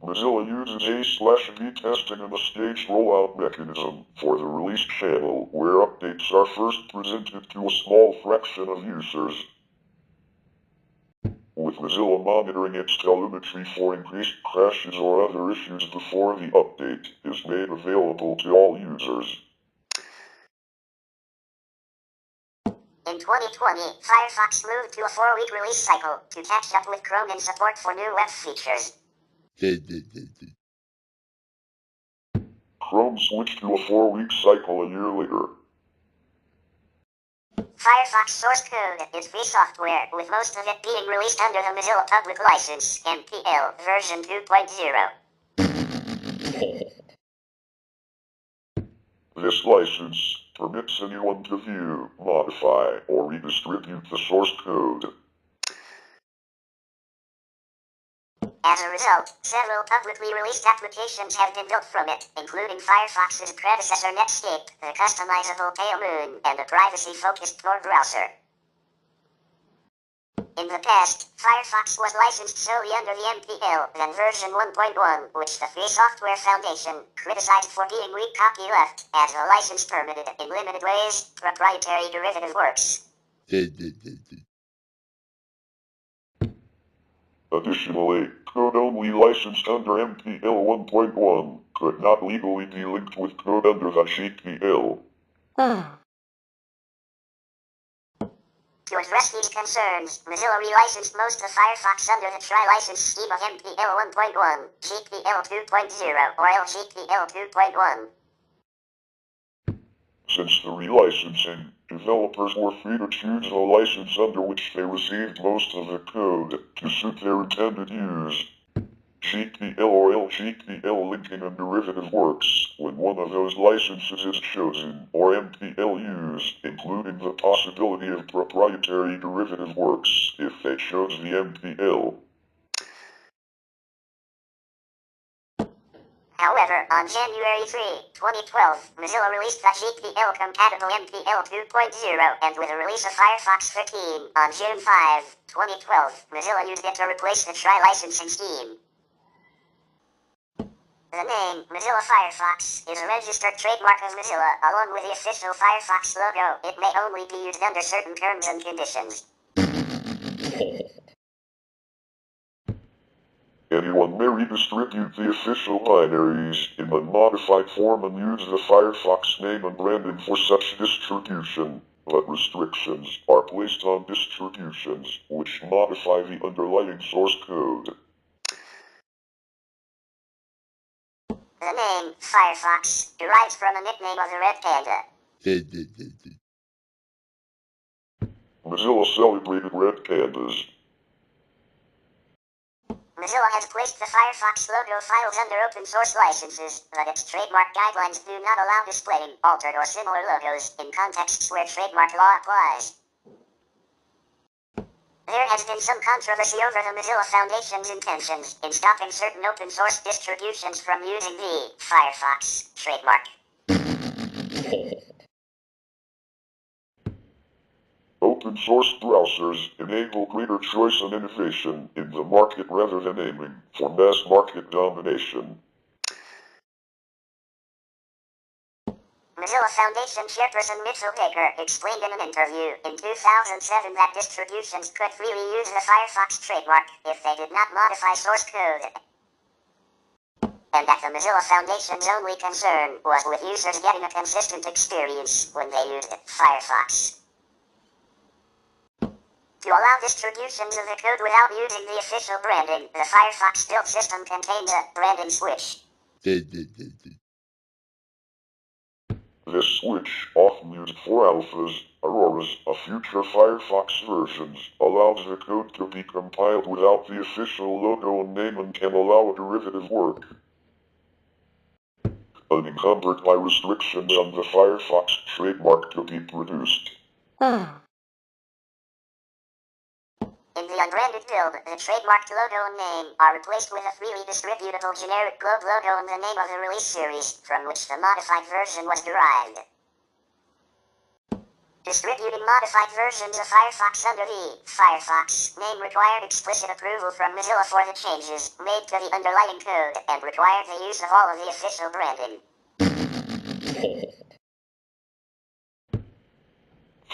Mozilla uses A/B testing and a staged rollout mechanism for the release channel, where updates are first presented to a small fraction of users, with Mozilla monitoring its telemetry for increased crashes or other issues before the update is made available to all users. In 2020, Firefox moved to a 4-week release cycle to catch up with Chrome in support for new web features. Chrome switched to a 4-week cycle a year later. Firefox source code is free software, with most of it being released under the Mozilla Public License, MPL, version 2.0. This license permits anyone to view, modify, or redistribute the source code. As a result, several publicly released applications have been built from it, including Firefox's predecessor Netscape, the customizable TaBNWNE, and a privacy-focused Tor browser. In the past, Firefox was licensed solely under the MPL, then version 1.1, which the Free Software Foundation criticized for being weak copyleft, as the license permitted, in limited ways, proprietary derivative works. Additionally, code only licensed under MPL 1.1 could not legally be linked with code under the GPL. To address these concerns, Mozilla relicensed most of Firefox under the tri-license scheme of MPL 1.1, GPL 2.0, or LGPL 2.1. Since the relicensing, developers were free to choose the license under which they received most of the code to suit their intended use. GPL or LGPL linking and derivative works when one of those licenses is chosen, or MPL use, including the possibility of proprietary derivative works if they chose the MPL. However, on January 3, 2012, Mozilla released the GPL-compatible MPL 2.0, and with the release of Firefox 13 on June 5, 2012, Mozilla used it to replace the tri-licensing scheme. The name, Mozilla Firefox, is a registered trademark of Mozilla, along with the official Firefox logo. It may only be used under certain terms and conditions. Anyone may redistribute the official binaries in a modified form and use the Firefox name and branding for such distribution, but restrictions are placed on distributions which modify the underlying source code. The name, Firefox, derives from a nickname of the red panda. Mozilla celebrated red pandas. Mozilla has placed the Firefox logo files under open source licenses, but its trademark guidelines do not allow displaying altered or similar logos in contexts where trademark law applies. There has been some controversy over the Mozilla Foundation's intentions in stopping certain open source distributions from using the Firefox trademark. Open source browsers enable greater choice and innovation in the market rather than aiming for mass market domination. Mozilla Foundation chairperson Mitchell Baker explained in an interview in 2007 that distributions could freely use the Firefox trademark if they did not modify source code, and that the Mozilla Foundation's only concern was with users getting a consistent experience when they used Firefox. To allow distributions of the code without using the official branding, the Firefox build system contains a branding switch. This switch, often used for alphas, auroras, of future Firefox versions, allows the code to be compiled without the official logo and name and can allow a derivative work unencumbered by restrictions on the Firefox trademark to be produced. In the unbranded build, the trademarked logo and name are replaced with a freely distributable generic globe logo and the name of the release series, from which the modified version was derived. Distributing modified versions of Firefox under the Firefox name required explicit approval from Mozilla for the changes made to the underlying code, and required the use of all of the official branding.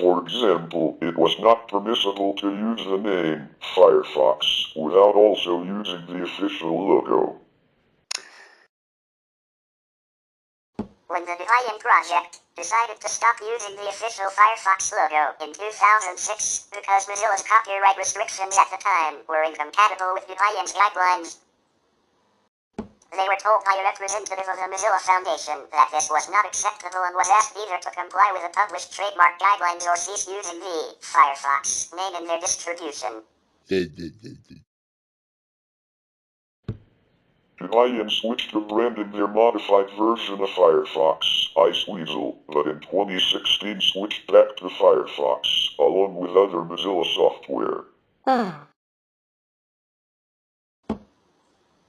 For example, it was not permissible to use the name Firefox without also using the official logo. When the Debian project decided to stop using the official Firefox logo in 2006 because Mozilla's copyright restrictions at the time were incompatible with Debian's guidelines, they were told by a representative of the Mozilla Foundation that this was not acceptable and was asked either to comply with the published trademark guidelines or cease using the Firefox name in their distribution. Debian switched to branding their modified version of Firefox, Iceweasel, but in 2016 switched back to Firefox, along with other Mozilla software.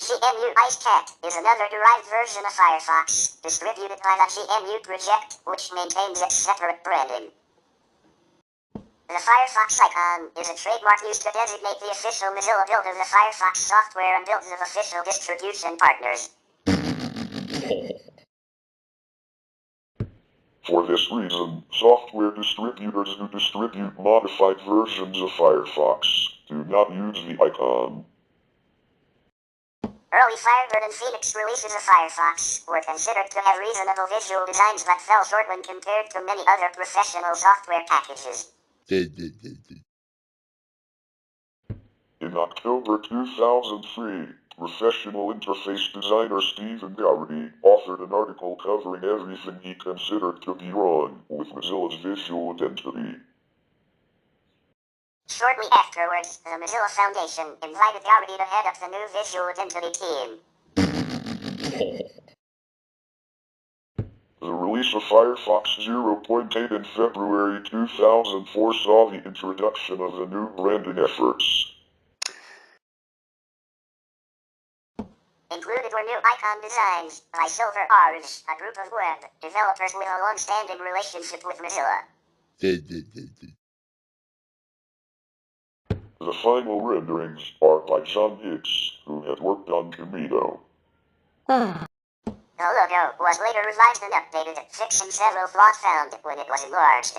GNU IceCat is another derived version of Firefox, distributed by the GNU project, which maintains its separate branding. The Firefox icon is a trademark used to designate the official Mozilla build of the Firefox software and builds of official distribution partners. For this reason, software distributors who distribute modified versions of Firefox do not use the icon. Early Firebird and Phoenix releases of Firefox were considered to have reasonable visual designs but fell short when compared to many other professional software packages. In October 2003, professional interface designer Stephen Dougherty authored an article covering everything he considered to be wrong with Mozilla's visual identity. Shortly afterwards, the Mozilla Foundation invited Dougherty to head up the new visual identity team. The release of Firefox 0.8 in February 2004 saw the introduction of the new branding efforts. Included were new icon designs by Silver Arch, a group of web developers with a long-standing relationship with Mozilla. The final renderings are by John Hicks, who had worked on Camino. The logo was later revised and updated, fixing several flaws found when it was enlarged.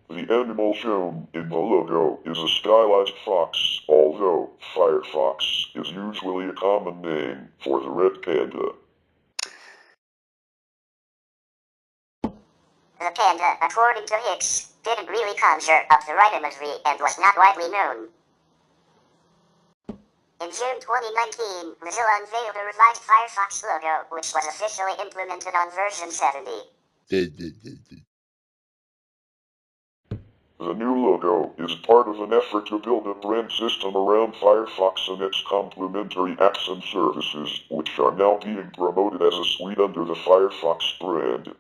The animal shown in the logo is a stylized fox, although Firefox is usually a common name for the red panda. The panda, according to Hicks, didn't really conjure up the right imagery and was not widely known. In June 2019, Mozilla unveiled a revised Firefox logo, which was officially implemented on version 70. The new logo is part of an effort to build a brand system around Firefox and its complementary apps and services, which are now being promoted as a suite under the Firefox brand.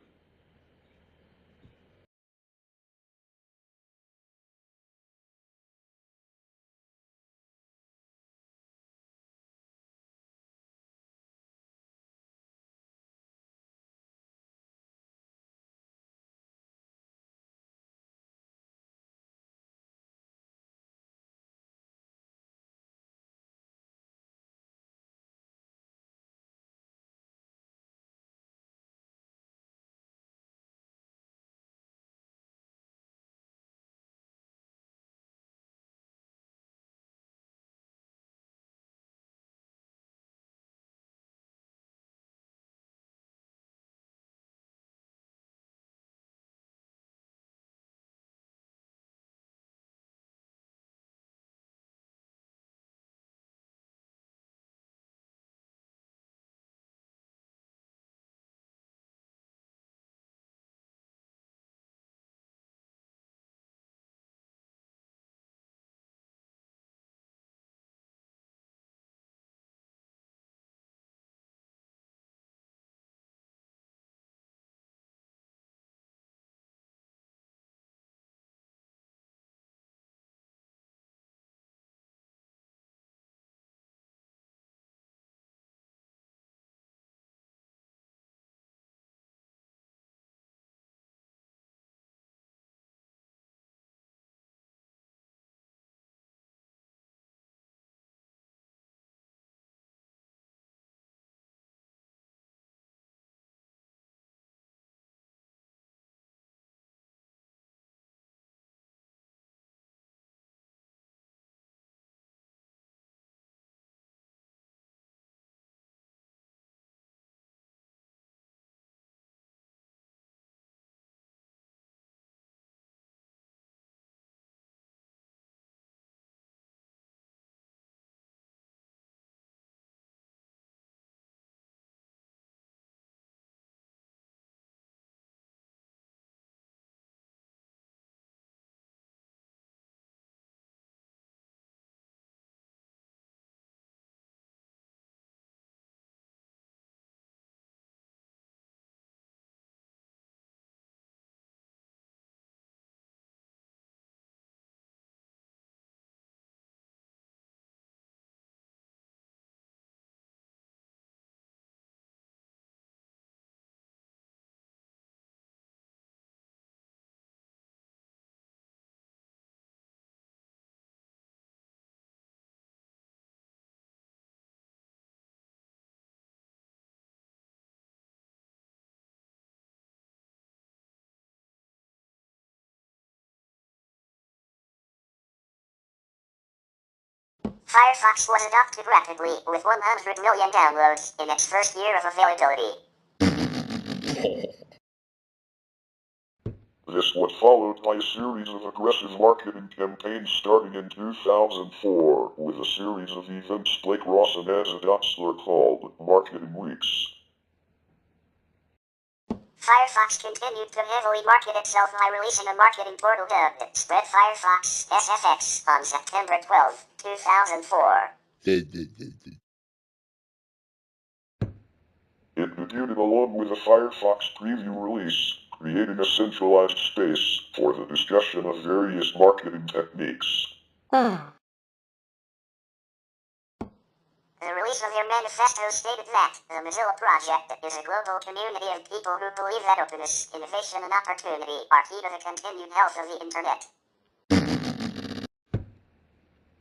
Firefox was adopted rapidly, with 100 million downloads in its first year of availability. This was followed by a series of aggressive marketing campaigns starting in 2004, with a series of events Blake Ross and Asa Dotzler called Marketing Weeks. Firefox continued to heavily market itself by releasing a marketing portal dubbed Spread Firefox SFX on September 12, 2004. It debuted along with a Firefox preview release, creating a centralized space for the discussion of various marketing techniques. The release of their manifesto stated that the Mozilla Project is a global community of people who believe that openness, innovation, and opportunity are key to the continued health of the Internet.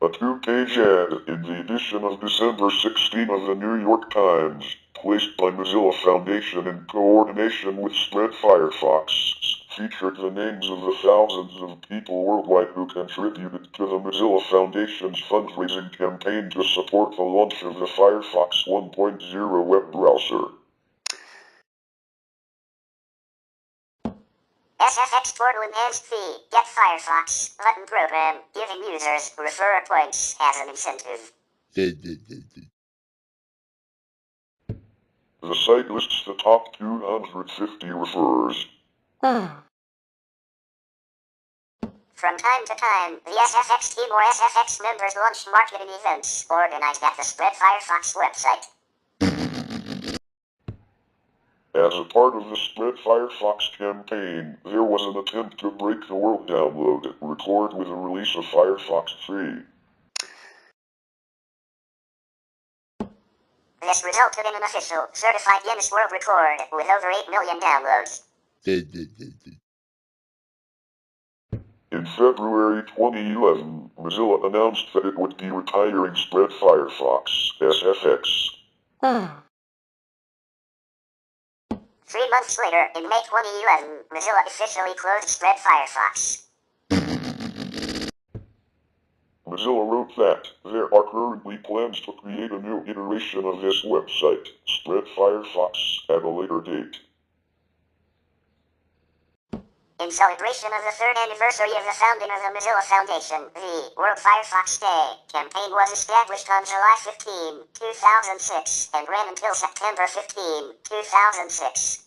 A two-page ad in the edition of December 16 of the New York Times, placed by Mozilla Foundation in coordination with Spread Firefox, featured the names of the thousands of people worldwide who contributed to the Mozilla Foundation's fundraising campaign to support the launch of the Firefox 1.0 web browser. SFX Portal Enhanced Fee, Get Firefox, button program, giving users referrer points as an incentive. The site lists the top 250 referrers. From time to time, the SFX team or SFX members launch marketing events organized at the Spread Firefox website. As a part of the Spread Firefox campaign, there was an attempt to break the world download record with the release of Firefox 3. This resulted in an official, certified Guinness World Record with over 8 million downloads. In February 2011, Mozilla announced that it would be retiring Spread Firefox, SFX. 3 months later, in May 2011, Mozilla officially closed Spread Firefox. Mozilla wrote that there are currently plans to create a new iteration of this website, Spread Firefox, at a later date. In celebration of the 3rd anniversary of the founding of the Mozilla Foundation, the World Firefox Day campaign was established on July 15, 2006, and ran until September 15, 2006.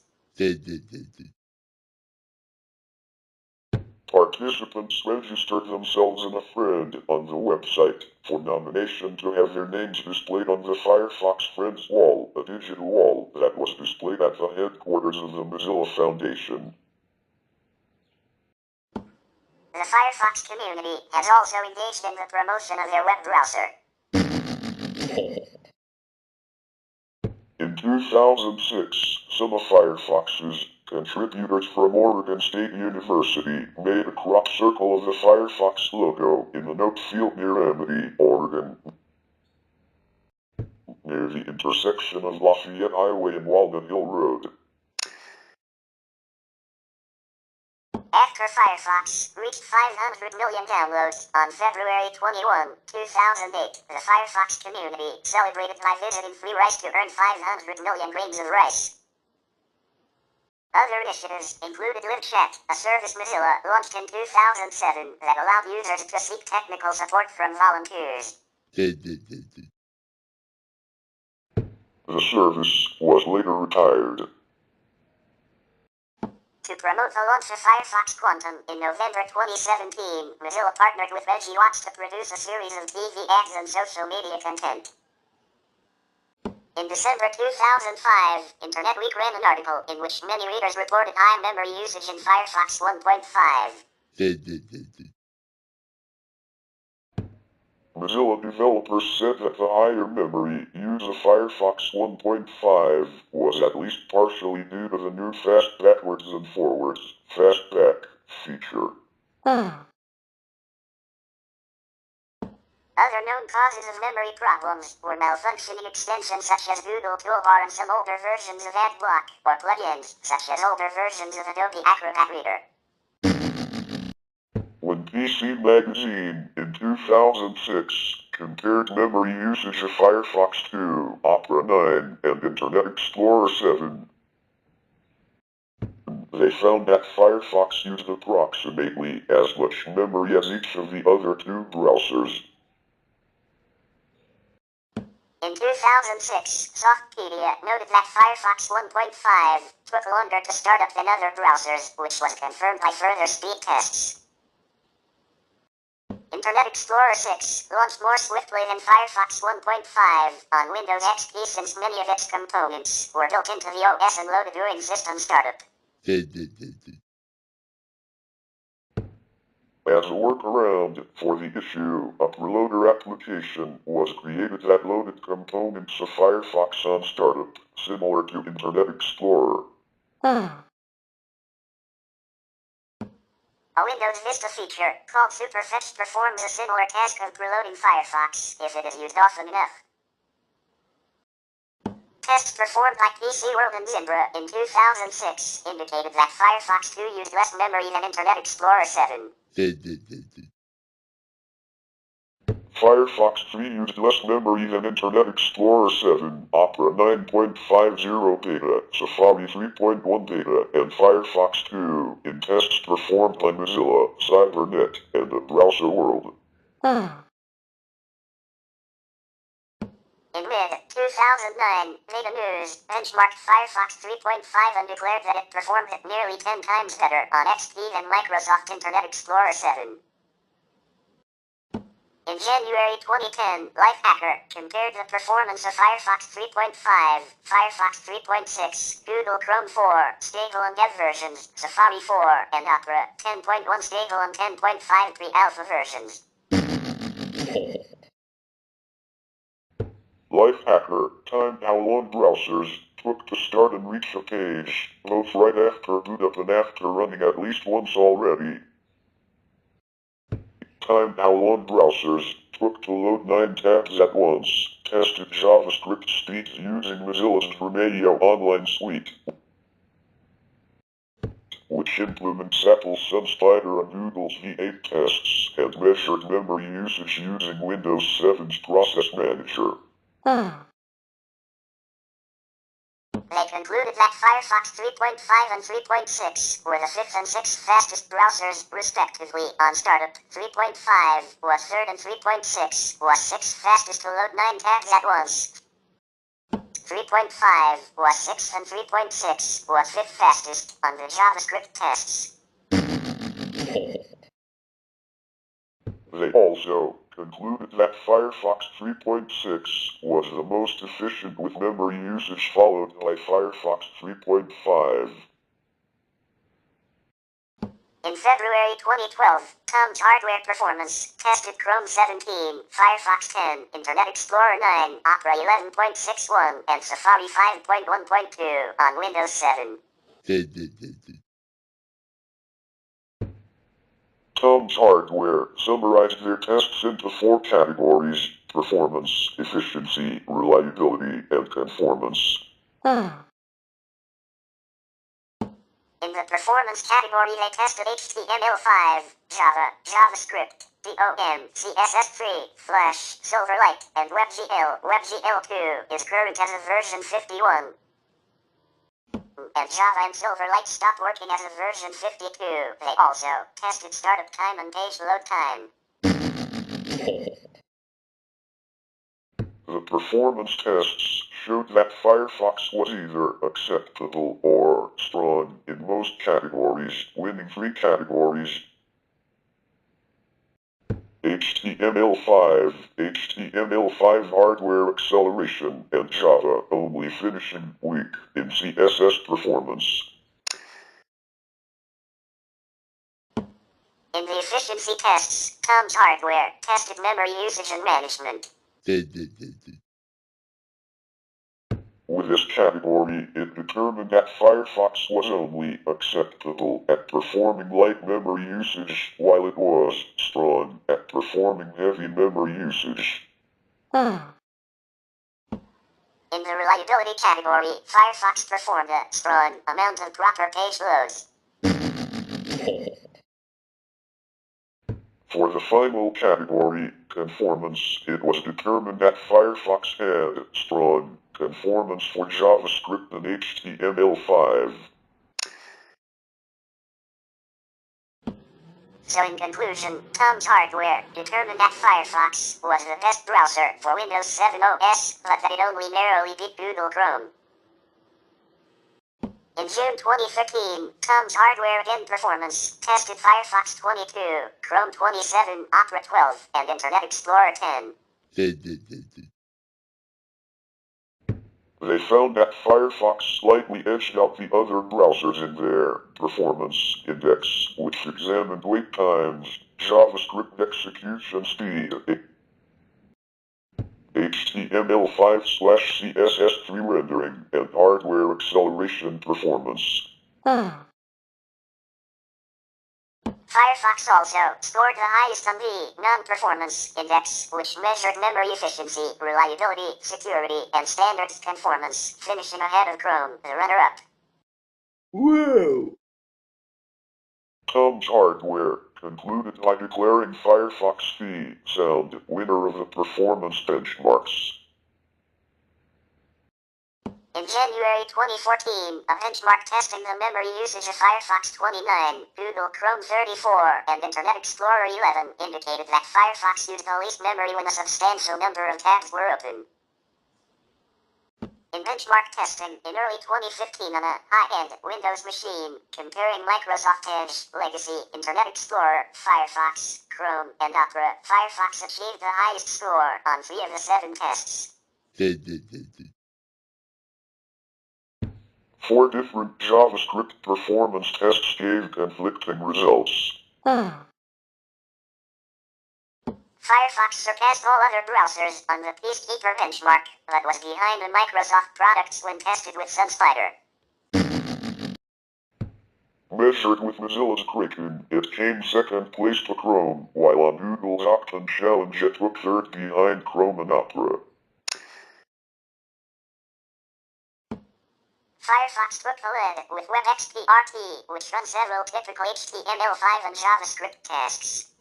Participants registered themselves and a friend on the website for nomination to have their names displayed on the Firefox Friends wall, a digital wall that was displayed at the headquarters of the Mozilla Foundation. The Firefox community has also engaged in the promotion of their web browser. In 2006, some of Firefox's contributors from Oregon State University made a crop circle of the Firefox logo in the note field near Amity, Oregon, near the intersection of Lafayette Highway and Walnut Hill Road. After Firefox reached 500 million downloads on February 21, 2008, the Firefox community celebrated by visiting free rice to earn 500 million grains of rice. Other initiatives included LiveChat, a service Mozilla launched in 2007 that allowed users to seek technical support from volunteers. The service was later retired. To promote the launch of Firefox Quantum in November 2017, Mozilla partnered with Reggie Watts to produce a series of TV ads and social media content. In December 2005, Internet Week ran an article in which many readers reported high memory usage in Firefox 1.5. Mozilla developers said that the higher memory use of Firefox 1.5 was at least partially due to the new fast backwards and forwards, fastback feature. Other known causes of memory problems were malfunctioning extensions such as Google Toolbar and some older versions of AdBlock, or plugins such as older versions of Adobe Acrobat Reader. When PC Magazine in 2006 compared memory usage of Firefox 2, Opera 9, and Internet Explorer 7. They found that Firefox used approximately as much memory as each of the other two browsers. In 2006, Softpedia noted that Firefox 1.5 took longer to start up than other browsers, which was confirmed by further speed tests. Internet Explorer 6 launched more swiftly than Firefox 1.5 on Windows XP since many of its components were built into the OS and loaded during system startup. As a workaround for the issue, a preloader application was created that loaded components of Firefox on startup, similar to Internet Explorer. A Windows Vista feature called Superfetch performs a similar task of preloading Firefox if it is used often enough. Tests performed by PC World and Zimbra in 2006 indicated that Firefox 2 used less memory than Internet Explorer 7. Firefox 3 used less memory than Internet Explorer 7, Opera 9.50 data, Safari 3.1 data, and Firefox 2 in tests performed by Mozilla, Cybernet, and the Browser World. In mid-2009, Data News benchmarked Firefox 3.5 and declared that it performed nearly 10 times better on XP than Microsoft Internet Explorer 7. In January 2010, Lifehacker compared the performance of Firefox 3.5, Firefox 3.6, Google Chrome 4, stable and dev versions, Safari 4, and Opera 10.1 stable and 10.53 alpha versions. Lifehacker timed how long browsers took to start and reach a page, both right after boot up and after running at least once already. Timed how long browsers took to load 9 tabs at once, tested JavaScript speeds using Mozilla's Remedio online suite, which implements Apple's SunSpider and Google's V8 tests, and measured memory usage using Windows 7's Process Manager. They concluded that Firefox 3.5 and 3.6 were the 5th and 6th fastest browsers, respectively, on startup. 3.5 was 3rd and 3.6 was 6th fastest to load 9 tabs at once. 3.5 was 6th and 3.6 was 5th fastest on the JavaScript tests. They also concluded that Firefox 3.6 was the most efficient with memory usage, followed by Firefox 3.5. In February 2012, Tom's Hardware Performance tested Chrome 17, Firefox 10, Internet Explorer 9, Opera 11.61, and Safari 5.1.2 on Windows 7. Tom's Hardware summarized their tests into 4 categories: performance, efficiency, reliability, and conformance. In the performance category, they tested HTML5, Java, JavaScript, DOM, CSS3, Flash, Silverlight, and WebGL. WebGL2 is current as of version 51. And Java and Silverlight stopped working as of version 52. They also tested startup time and page load time. The performance tests showed that Firefox was either acceptable or strong in most categories, winning 3 categories: HTML5, HTML5 hardware acceleration, and Java, only finishing weak in CSS performance. In the efficiency tests, Tom's Hardware tested memory usage and management. With this category, it determined that Firefox was only acceptable at performing light memory usage, while it was strong at performing heavy memory usage. In the reliability category, Firefox performed a strong amount of proper page loads. For the final category, conformance, it was determined that Firefox had strong conformance for JavaScript and HTML5. So in conclusion, Tom's hardware determined that Firefox was the best browser for Windows 7 OS, but that it only narrowly beat Google Chrome. In June 2013, Tom's hardware and performance tested Firefox 22, Chrome 27, Opera 12, and Internet Explorer 10. They found that Firefox slightly edged out the other browsers in their performance index, which examined wait times, JavaScript execution speed, HTML5/CSS3 rendering, and hardware acceleration performance. Firefox also scored the highest on the non-performance index, which measured memory efficiency, reliability, security, and standards conformance, finishing ahead of Chrome, the runner-up. Whoa! Tom's hardware concluded by declaring Firefox the sound winner of the performance benchmarks. In January 2014, a benchmark testing the memory usage of Firefox 29, Google Chrome 34, and Internet Explorer 11 indicated that Firefox used the least memory when a substantial number of tabs were open. In benchmark testing in early 2015 on a high-end Windows machine, comparing Microsoft Edge, Legacy, Internet Explorer, Firefox, Chrome, and Opera, Firefox achieved the highest score on 3 of the 7 tests. 4 different JavaScript performance tests gave conflicting results. Firefox surpassed all other browsers on the Peacekeeper benchmark, but was behind the Microsoft products when tested with SunSpider. Measured with Mozilla's Kraken, it came second place to Chrome, while on Google's Octane Challenge it took third behind Chrome and Opera. Firefox took the lead with WebXPRT, which runs several typical HTML5 and JavaScript tests.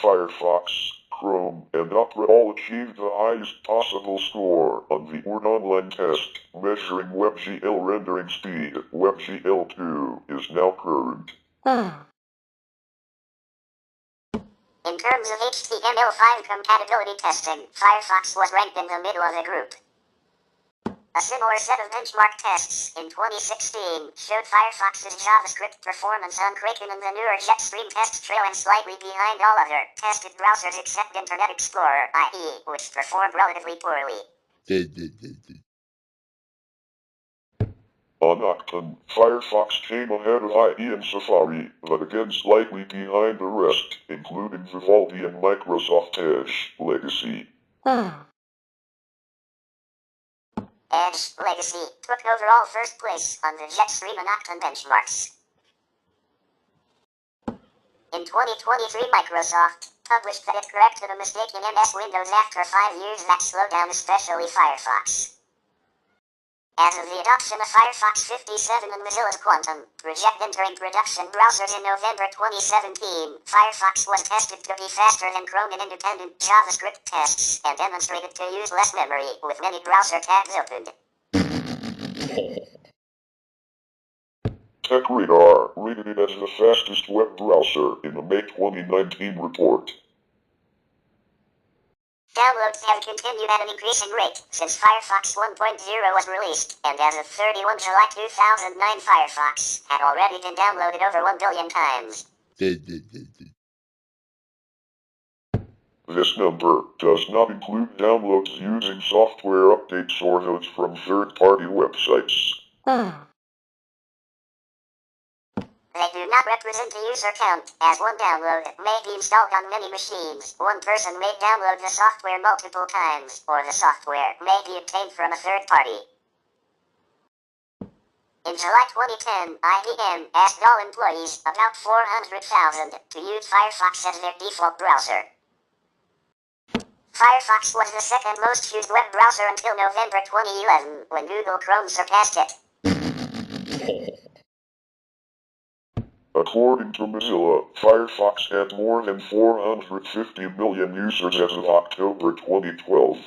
Firefox, Chrome, and Opera all achieved the highest possible score on the Word Online test, measuring WebGL rendering speed. WebGL2 is now current. In terms of HTML5 compatibility testing, Firefox was ranked in the middle of the group. A similar set of benchmark tests in 2016 showed Firefox's JavaScript performance on Kraken and the newer Jetstream test trailing slightly behind all other tested browsers except Internet Explorer, IE, which performed relatively poorly. On Octane, Firefox came ahead of IE and Safari, but again slightly behind the rest, including Vivaldi and Microsoft Edge Legacy. Edge Legacy took overall first place on the Jetstream and Octane benchmarks. In 2023, Microsoft published that it corrected a mistake in MS Windows after 5 years that slowed down especially Firefox. As of the adoption of Firefox 57 and Mozilla's Quantum project entering production browsers in November 2017, Firefox was tested to be faster than Chrome in independent JavaScript tests and demonstrated to use less memory with many browser tabs opened. TechRadar rated it as the fastest web browser in the May 2019 report. Downloads have continued at an increasing rate since Firefox 1.0 was released, and as of 31 July 2009, Firefox had already been downloaded over 1 billion times. This number does not include downloads using software updates or those from third-party websites. They do not represent the user count, as one download may be installed on many machines. One person may download the software multiple times, or the software may be obtained from a third party. In July 2010, IBM asked all employees, about 400,000, to use Firefox as their default browser. Firefox was the second most used web browser until November 2011, when Google Chrome surpassed it. According to Mozilla, Firefox had more than 450 million users as of October 2012.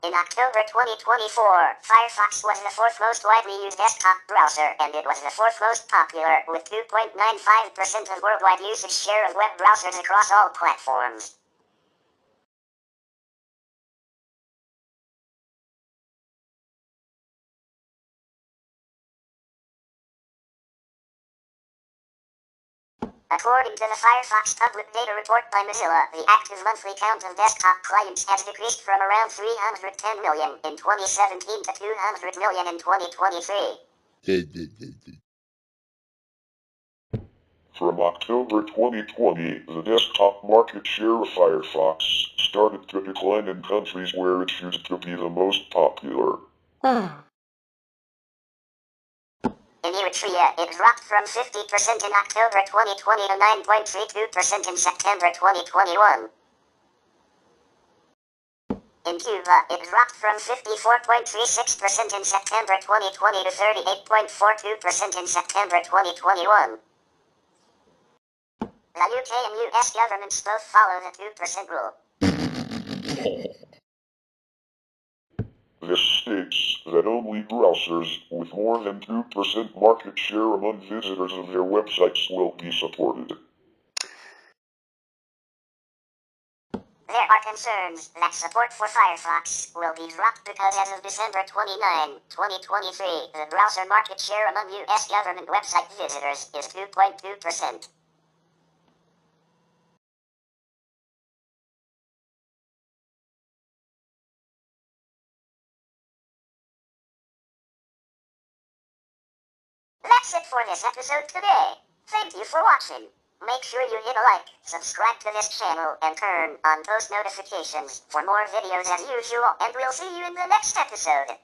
In October 2024, Firefox was the fourth most widely used desktop browser, and it was the fourth most popular, with 2.95% of worldwide usage share of web browsers across all platforms. According to the Firefox Public Data Report by Mozilla, the active monthly count of desktop clients has decreased from around 310 million in 2017 to 200 million in 2023. From October 2020, the desktop market share of Firefox started to decline in countries where it used to be the most popular. In Eritrea, it dropped from 50% in October 2020 to 9.32% in September 2021. In Cuba, it dropped from 54.36% in September 2020 to 38.42% in September 2021. The UK and US governments both follow the 2% rule. This states that only browsers with more than 2% market share among visitors of their websites will be supported. There are concerns that support for Firefox will be dropped because as of December 29, 2023, the browser market share among US government website visitors is 2.2%. That's it for this episode today. Thank you for watching. Make sure you hit a like, subscribe to this channel, and turn on post notifications for more videos as usual, and we'll see you in the next episode.